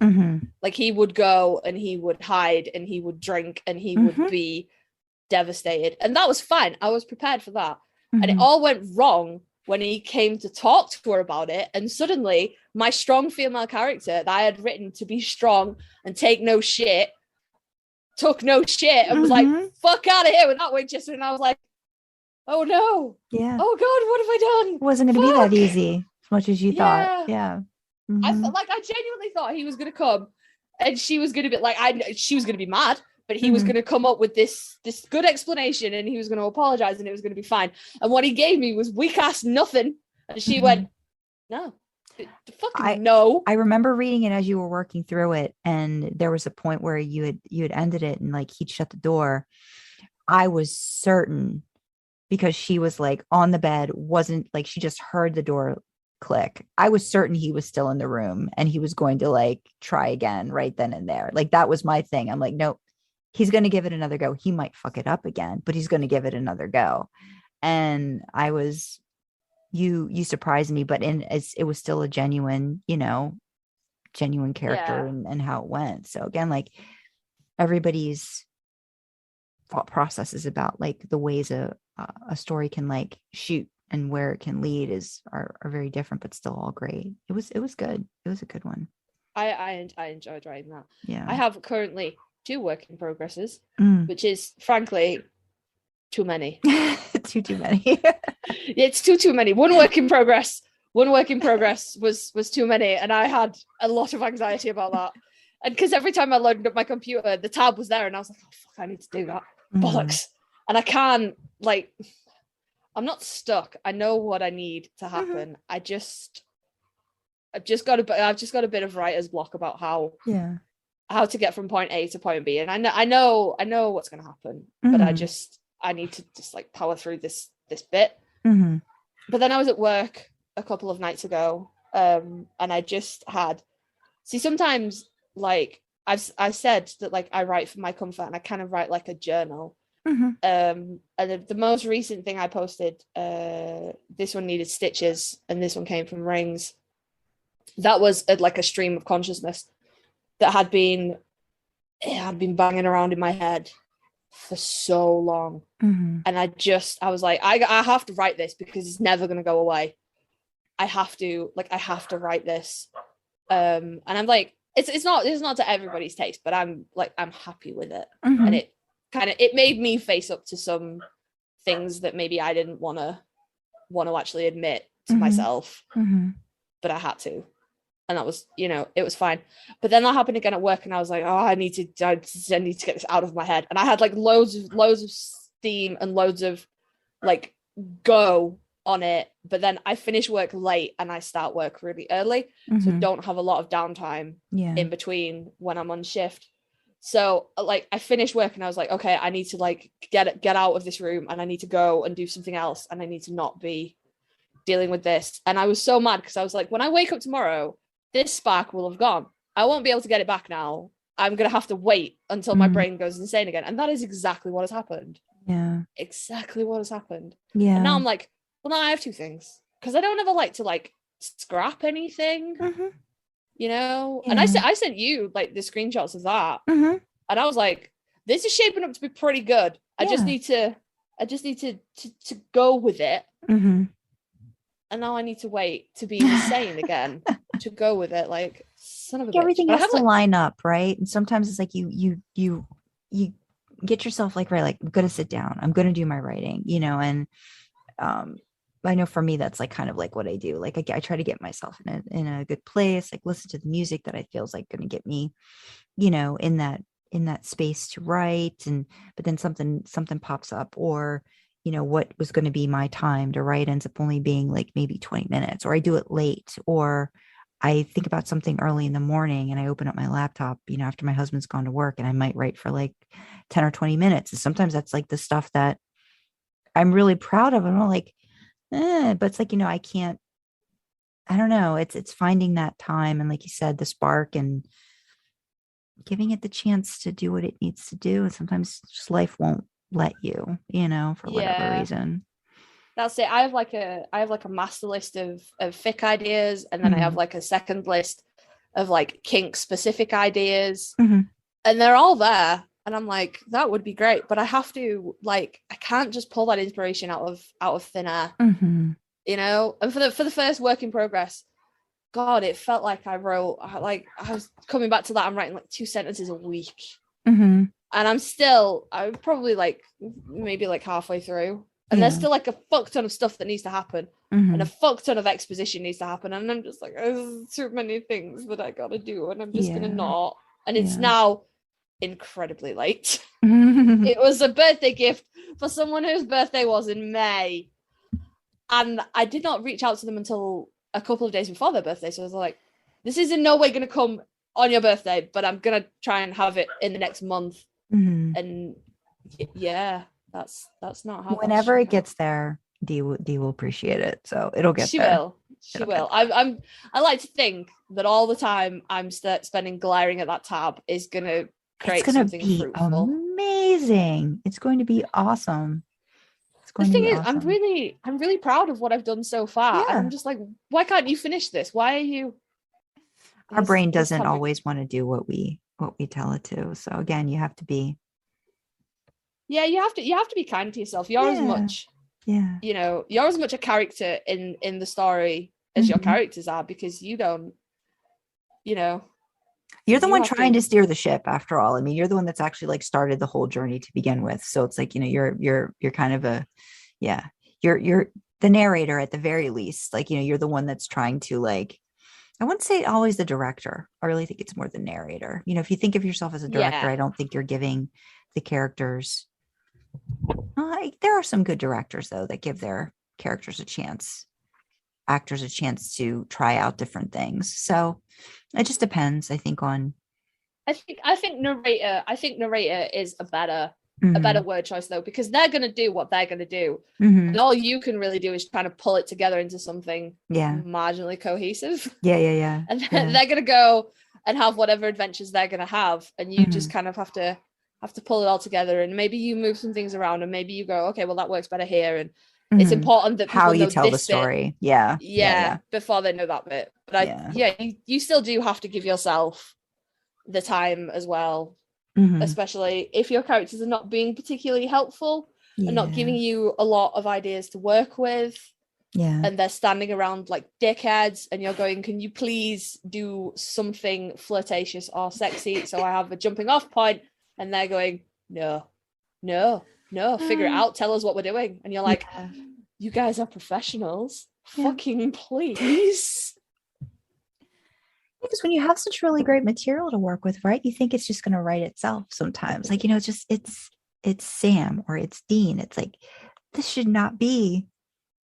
Like, he would go and he would hide and he would drink and he would be devastated. And that was fine. I was prepared for that. And it all went wrong when he came to talk to her about it. And suddenly my strong female character that I had written to be strong and take no shit, took no shit and was like, fuck out of here with that Winchester. And I was like, oh no. Yeah. Oh God, what have I done? It wasn't going to be that easy as much as you thought. Yeah. I felt like, I genuinely thought he was going to come and she was going to be like, she was going to be mad, but he was going to come up with this good explanation and he was going to apologize and it was going to be fine. And what he gave me was weak ass nothing. And she went, no. No. I remember reading it as you were working through it, and there was a point where you had ended it and like he'd shut the door. I was certain, because she was like on the bed, wasn't like, she just heard the door click. I was certain he was still in the room and he was going to like try again right then and there. Like, that was my thing. I'm like, nope, he's going to give it another go. He might fuck it up again, but he's going to give it another go. And you surprised me, but it was still a genuine character and how it went. So again, like, everybody's thought process is about like the ways a story can like shoot and where it can lead are very different, but still all great. It was good. It was a good one. I enjoyed writing that. Yeah. I have currently 2 work in progresses, which is frankly too many. too many. It's too many. One work in progress was too many, and I had a lot of anxiety about that. And because every time I loaded up my computer, the tab was there and I was like, oh fuck, I need to do that. Bollocks. And I can't, like, I'm not stuck. I know what I need to happen. I've just got a bit of writer's block about how to get from point A to point B. And I know what's going to happen, but I need to just like power through this bit. But then I was at work a couple of nights ago, and I just had, sometimes like I said that like I write for my comfort, and I kind of write like a journal. And the most recent thing I posted, this one needed stitches and this one came from rings. That was like a stream of consciousness that had been banging around in my head for so long. And I was like, I have to write this because it's never going to go away. I have to write this. And I'm like, it's not to everybody's taste, but I'm happy with it. And it made me face up to some things that maybe I didn't want to actually admit to myself, but I had to. And that was, it was fine. But then that happened again at work, and I was like, oh, I need to get this out of my head. And I had like loads of steam and loads of like go on it. But then I finish work late and I start work really early, so don't have a lot of downtime in between when I'm on shift. So like I finished work and I was like, okay, I need to like get out of this room, and I need to go and do something else, and I need to not be dealing with this. And I was so mad because I was like, when I wake up tomorrow, this spark will have gone. I won't be able to get it back now. I'm going to have to wait until my brain goes insane again. And that is exactly what has happened. Yeah. Exactly what has happened. Yeah. And now I'm like, well, now I have 2 things, because I don't ever like to like scrap anything, Yeah. And I sent you like the screenshots of that. And I was like, this is shaping up to be pretty good. I just need to go with it. And now I need to wait to be insane again to go with it. Like, son of a bitch. Everything has to line up, right? And sometimes it's like you get yourself like, right, like, I'm gonna sit down, I'm gonna do my writing, and I know for me that's like kind of like what I do. Like I try to get myself in a good place, like listen to the music that I feel is like going to get me, in in that space to write, but then something pops up, or what was going to be my time to write ends up only being like maybe 20 minutes, or I do it late, or I think about something early in the morning and I open up my laptop, after my husband's gone to work, and I might write for like 10 or 20 minutes. And sometimes that's like the stuff that I'm really proud of. And I'm like, but it's like, I don't know. It's finding that time. And like you said, the spark, and giving it the chance to do what it needs to do. And sometimes just life won't let you, for whatever reason. That's it. I have like a master list of fic ideas, and then I have like a second list of like kink specific ideas, and they're all there. And I'm like, that would be great, but I have to I can't just pull that inspiration out of thin air, And for the first work in progress, God, it felt like I was coming back to that. I'm writing like 2 sentences a week, and I'm probably like maybe like halfway through. And there's still like a fuck ton of stuff that needs to happen, and a fuck ton of exposition needs to happen. And I'm just like, there's too many things that I gotta do, and I'm just gonna not. And it's now incredibly late. It was a birthday gift for someone whose birthday was in May. And I did not reach out to them until a couple of days before their birthday. So I was like, this is in no way going to come on your birthday, but I'm going to try and have it in the next month. And yeah. That's not how. Whenever it gets there, Dee will appreciate it. So it'll get there. She will. I like to think that all the time I'm spending glaring at that tab is gonna create something fruitful. Amazing. It's going to be awesome. The thing is, awesome. I'm really proud of what I've done so far. Yeah. And I'm just like, why can't you finish this? Why are you? Our brain doesn't always want to do what we tell it to. So again, you have to be. Yeah, you have to be kind to yourself. You're as much, you're as much a character in the story as your characters are, because you don't, you're the one trying to steer the ship after all. I mean, you're the one that's actually like started the whole journey to begin with. So it's like, you're kind of you're the narrator at the very least. Like, you're the one that's trying to like, I wouldn't say always the director. I really think it's more the narrator. If you think of yourself as a director, I don't think you're giving the characters. There are some good directors though that give their characters actors a chance to try out different things. So it just depends, I think, on. I think narrator is a better word choice though, because they're going to do what they're going to do, and all you can really do is kind of pull it together into something marginally cohesive. And then they're going to go and have whatever adventures they're going to have, and you just kind of have to pull it all together. And maybe you move some things around, and maybe you go, okay, well, that works better here. And it's important that how you tell the story. Before they know that bit. But you still do have to give yourself the time as well, especially if your characters are not being particularly helpful and not giving you a lot of ideas to work with. And they're standing around like dickheads, and you're going, can you please do something flirtatious or sexy so I have a jumping off point? And they're going, no, figure it out. Tell us what we're doing. And you're like, you guys are professionals. Fucking please. Because when you have such really great material to work with, right? You think it's just going to write itself sometimes. Like, it's Sam or it's Dean. It's like, this should not be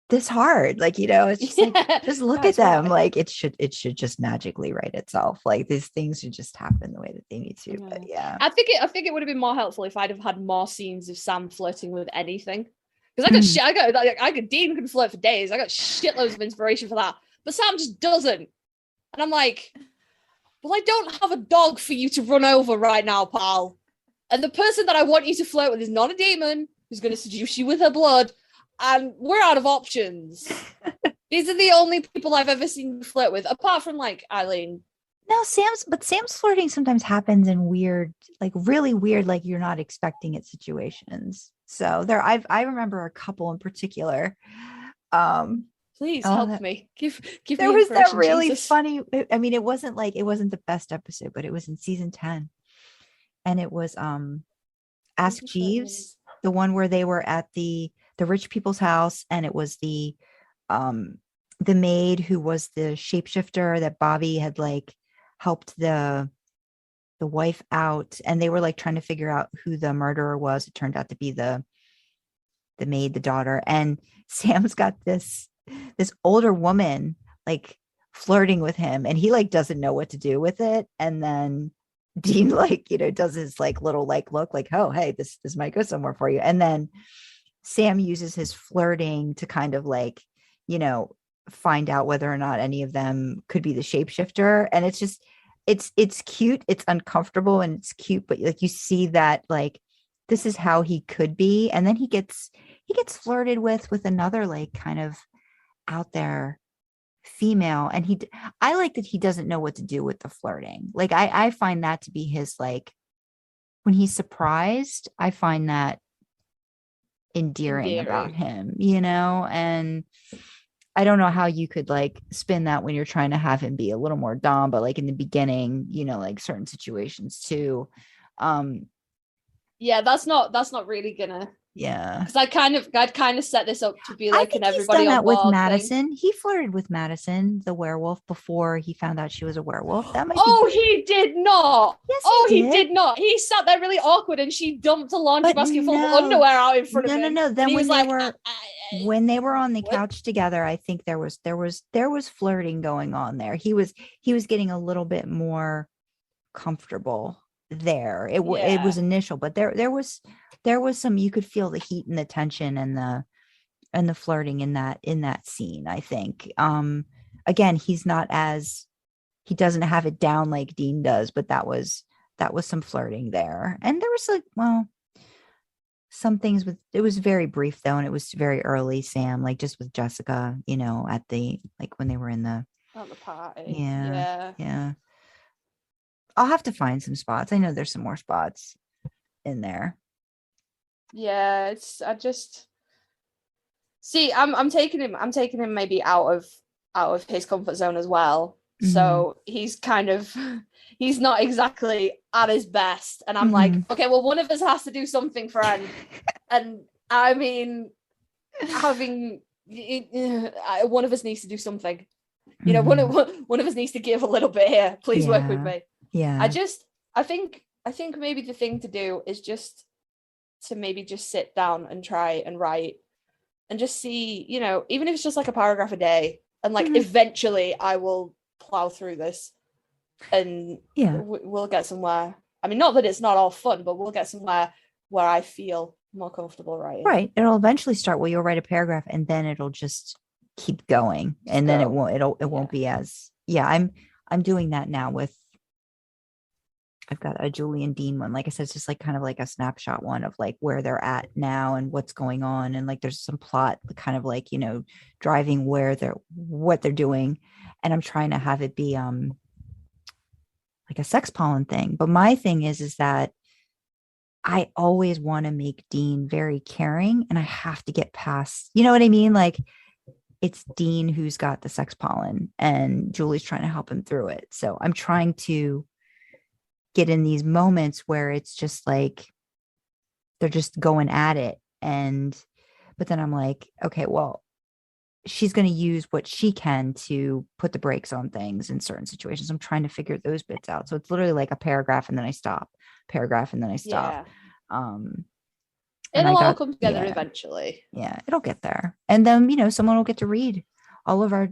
this hard. Like, it's just like, just look at them. Right. Like it should just magically write itself. Like these things should just happen the way that they need to. But I think it would have been more helpful if I'd have had more scenes of Sam flirting with anything. Because I got Dean can flirt for days. I got shitloads of inspiration for that. But Sam just doesn't. And I'm like, well, I don't have a dog for you to run over right now, pal. And the person that I want you to flirt with is not a demon who's going to seduce you with her blood. And we're out of options. These are the only people I've ever seen flirt with, apart from like Eileen. No, Sam's flirting sometimes happens in weird, like really weird, like you're not expecting it situations. So I remember a couple in particular. Please help me. Give there me was that really Jesus. funny. I mean, it wasn't the best episode, but it was in season 10, and it was Ask Jeeves, the one where they were at the rich people's house, and it was the maid who was the shapeshifter that Bobby had like helped the wife out, and they were like trying to figure out who the murderer was. It turned out to be the maid, the daughter, and Sam's got this older woman like flirting with him, and he like doesn't know what to do with it. And then Dean like, you know, does his like little like look like, oh, hey, this might go somewhere for you. And then Sam uses his flirting to kind of like, you know, find out whether or not any of them could be the shapeshifter. And it's just, it's cute, it's uncomfortable, and it's cute, but like you see that like this is how he could be. And then he gets flirted with another like kind of out there female, and I like that he doesn't know what to do with the flirting. Like I find that to be his, like, when he's surprised, I find that endearing about him, you know. And I don't know how you could like spin that when you're trying to have him be a little more dom, but like in the beginning, you know, like certain situations too. Yeah, that's not really gonna. Yeah, because I'd kind of set this up to be like, and everybody he's done on that with Madison. Madison. He flirted with Madison, the werewolf, before he found out she was a werewolf. That might he did not. Yes, he did not. He sat there really awkward, and she dumped a laundry basket full of underwear out in front of him. No. Then when they were on the what? couch together, I think there was flirting going on there. He was getting a little bit more comfortable there. It was initial, but there was some, you could feel the heat and the tension and the flirting in that scene. I think again, he doesn't have it down like Dean does, but that was some flirting there. And there was like, well, some things it was very brief though, and it was very early, Sam, like just with Jessica, you know, at the, like when they were in the party. Yeah. I'll have to find some spots. I know there's some more spots in there. Yeah, I just see, I'm taking him maybe out of his comfort zone as well. Mm-hmm. So he's not exactly at his best, and I'm like, okay, well, one of us has to do something, friend. And I mean, one of us needs to do something. You know, one of us needs to give a little bit here. Please work with me. Yeah. I think maybe the thing to do is just to maybe just sit down and try and write and just see, you know, even if it's just like a paragraph a day, and like eventually I will plow through this, and we'll get somewhere. I mean, not that it's not all fun, but we'll get somewhere where I feel more comfortable writing. Right. It'll eventually start where you'll write a paragraph, and then it'll just keep going, and then it won't be as I'm doing that now with, I've got a Julie and Dean one. Like I said, it's just like kind of like a snapshot one of like where they're at now and what's going on. And like, there's some plot kind of like, you know, driving what they're doing. And I'm trying to have it be like a sex pollen thing. But my thing is that I always want to make Dean very caring, and I have to get past, you know what I mean? Like, it's Dean who's got the sex pollen, and Julie's trying to help him through it. So I'm trying to get in these moments where it's just like they're just going at it, but then I'm like, okay, well, she's going to use what she can to put the brakes on things in certain situations. I'm trying to figure those bits out. So it's literally like a paragraph and then I stop, it'll all come together eventually. Yeah, it'll get there. And then, you know, someone will get to read all of our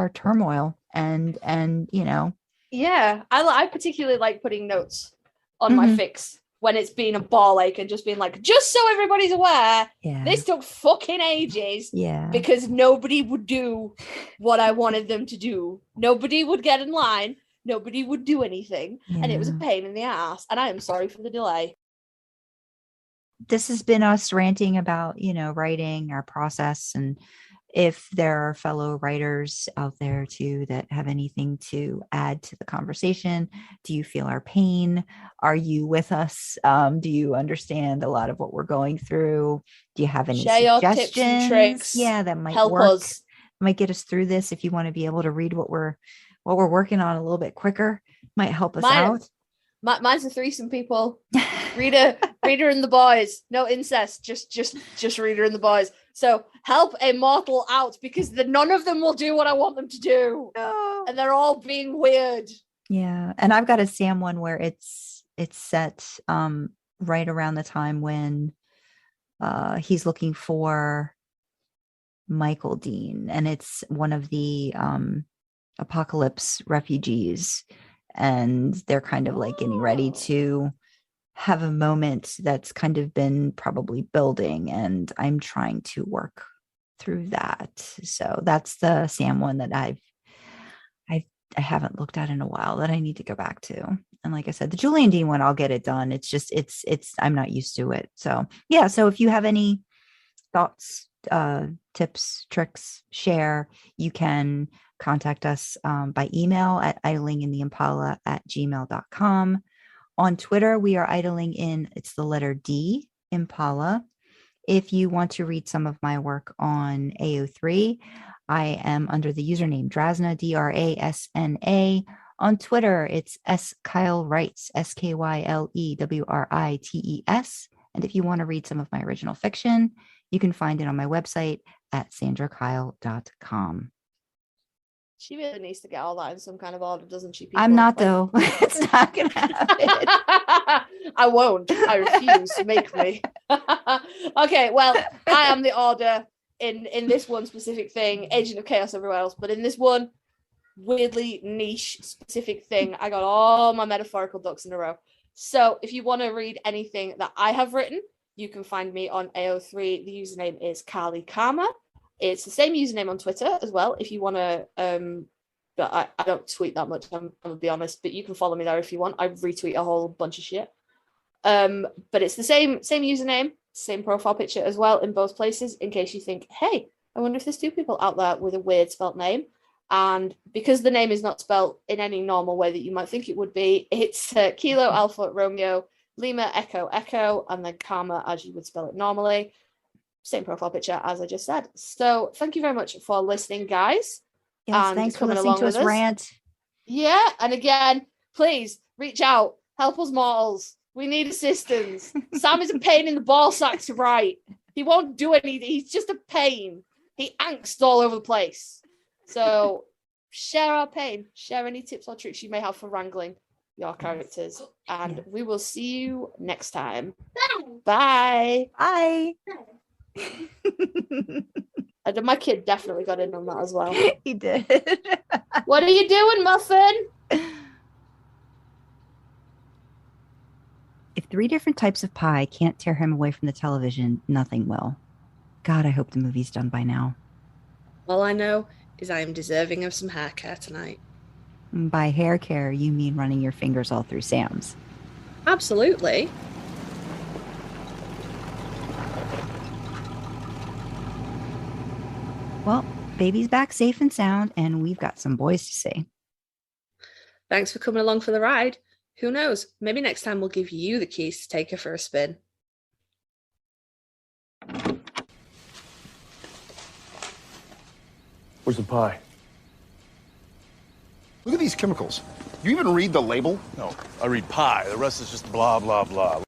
turmoil and you know. Yeah, I particularly like putting notes on my fics when it's been a ball ache, and just being like, just so everybody's aware, this took fucking ages. Yeah, because nobody would do what I wanted them to do. Nobody would get in line. Nobody would do anything, and it was a pain in the ass. And I am sorry for the delay. This has been us ranting about, you know, writing, our process, and if there are fellow writers out there too that have anything to add to the conversation. Do you feel our pain? Are you with us? Do you understand a lot of what we're going through? Do you have any suggestions? Your tips and tricks. Yeah, that might help work. Us. Might get us through this. If you want to be able to read what we're working on a little bit quicker, might help us out. Mine's a threesome, people. Reader and the boys. No incest. Just Reader and the boys. So help a mortal out, because none of them will do what I want them to do. No. And they're all being weird. Yeah. And I've got a Sam one where it's set right around the time when he's looking for Michael Dean, and it's one of the apocalypse refugees, and they're kind of like getting ready to have a moment that's kind of been probably building, and I'm trying to work through that. So that's the Sam one that I haven't looked at in a while that I need to go back to. And like I said, the Julian Dean one, I'll get it done. It's just it's I'm not used to it. So yeah. So if you have any thoughts, tips, tricks, share, you can contact us by email at idlingintheimpala@gmail.com. On Twitter, we are idling in, it's the letter D, Impala. If you want to read some of my work on AO3, I am under the username Drasna, Drasna. On Twitter, it's Kyle Writes, SKYLEWRITES. And if you want to read some of my original fiction, you can find it on my website at sandrakyle.com. She really needs to get all that in some kind of order, doesn't she? People? I'm not, though. It's not going to happen. I won't. I refuse. Make me. Okay, well, I am the order in this one specific thing, Agent of Chaos everywhere else, but in this one weirdly niche specific thing, I got all my metaphorical ducks in a row. So if you want to read anything that I have written, you can find me on AO3. The username is Karlee Karma. It's the same username on Twitter as well. If you want to, but I don't tweet that much, I'm going to be honest, but you can follow me there if you want. I retweet a whole bunch of shit. But it's the same username, same profile picture as well in both places, in case you think, hey, I wonder if there's two people out there with a weird spelt name. And because the name is not spelled in any normal way that you might think it would be, it's Kilo Alpha Romeo Lima Echo Echo, and then Karma as you would spell it normally. Same profile picture as I just said. So thank you very much for listening, guys. Yes, and thanks for listening to us rant. Yeah, and again, please reach out, help us mortals. We need assistance. Sam is a pain in the ball sack to write. He won't do anything. He's just a pain. He angst all over the place. So share our pain. Share any tips or tricks you may have for wrangling your characters. And we will see you next time. Bye. Bye. And my kid definitely got in on that as well. He did. What are you doing, Muffin? If 3 different types of pie can't tear him away from the television, nothing will. God, I hope the movie's done by now. All I know is I am deserving of some hair care tonight. By hair care, you mean running your fingers all through Sam's. Absolutely. Well, baby's back safe and sound, and we've got some boys to see. Thanks for coming along for the ride. Who knows? Maybe next time we'll give you the keys to take her for a spin. Where's the pie? Look at these chemicals. You even read the label? No, I read pie. The rest is just blah, blah, blah.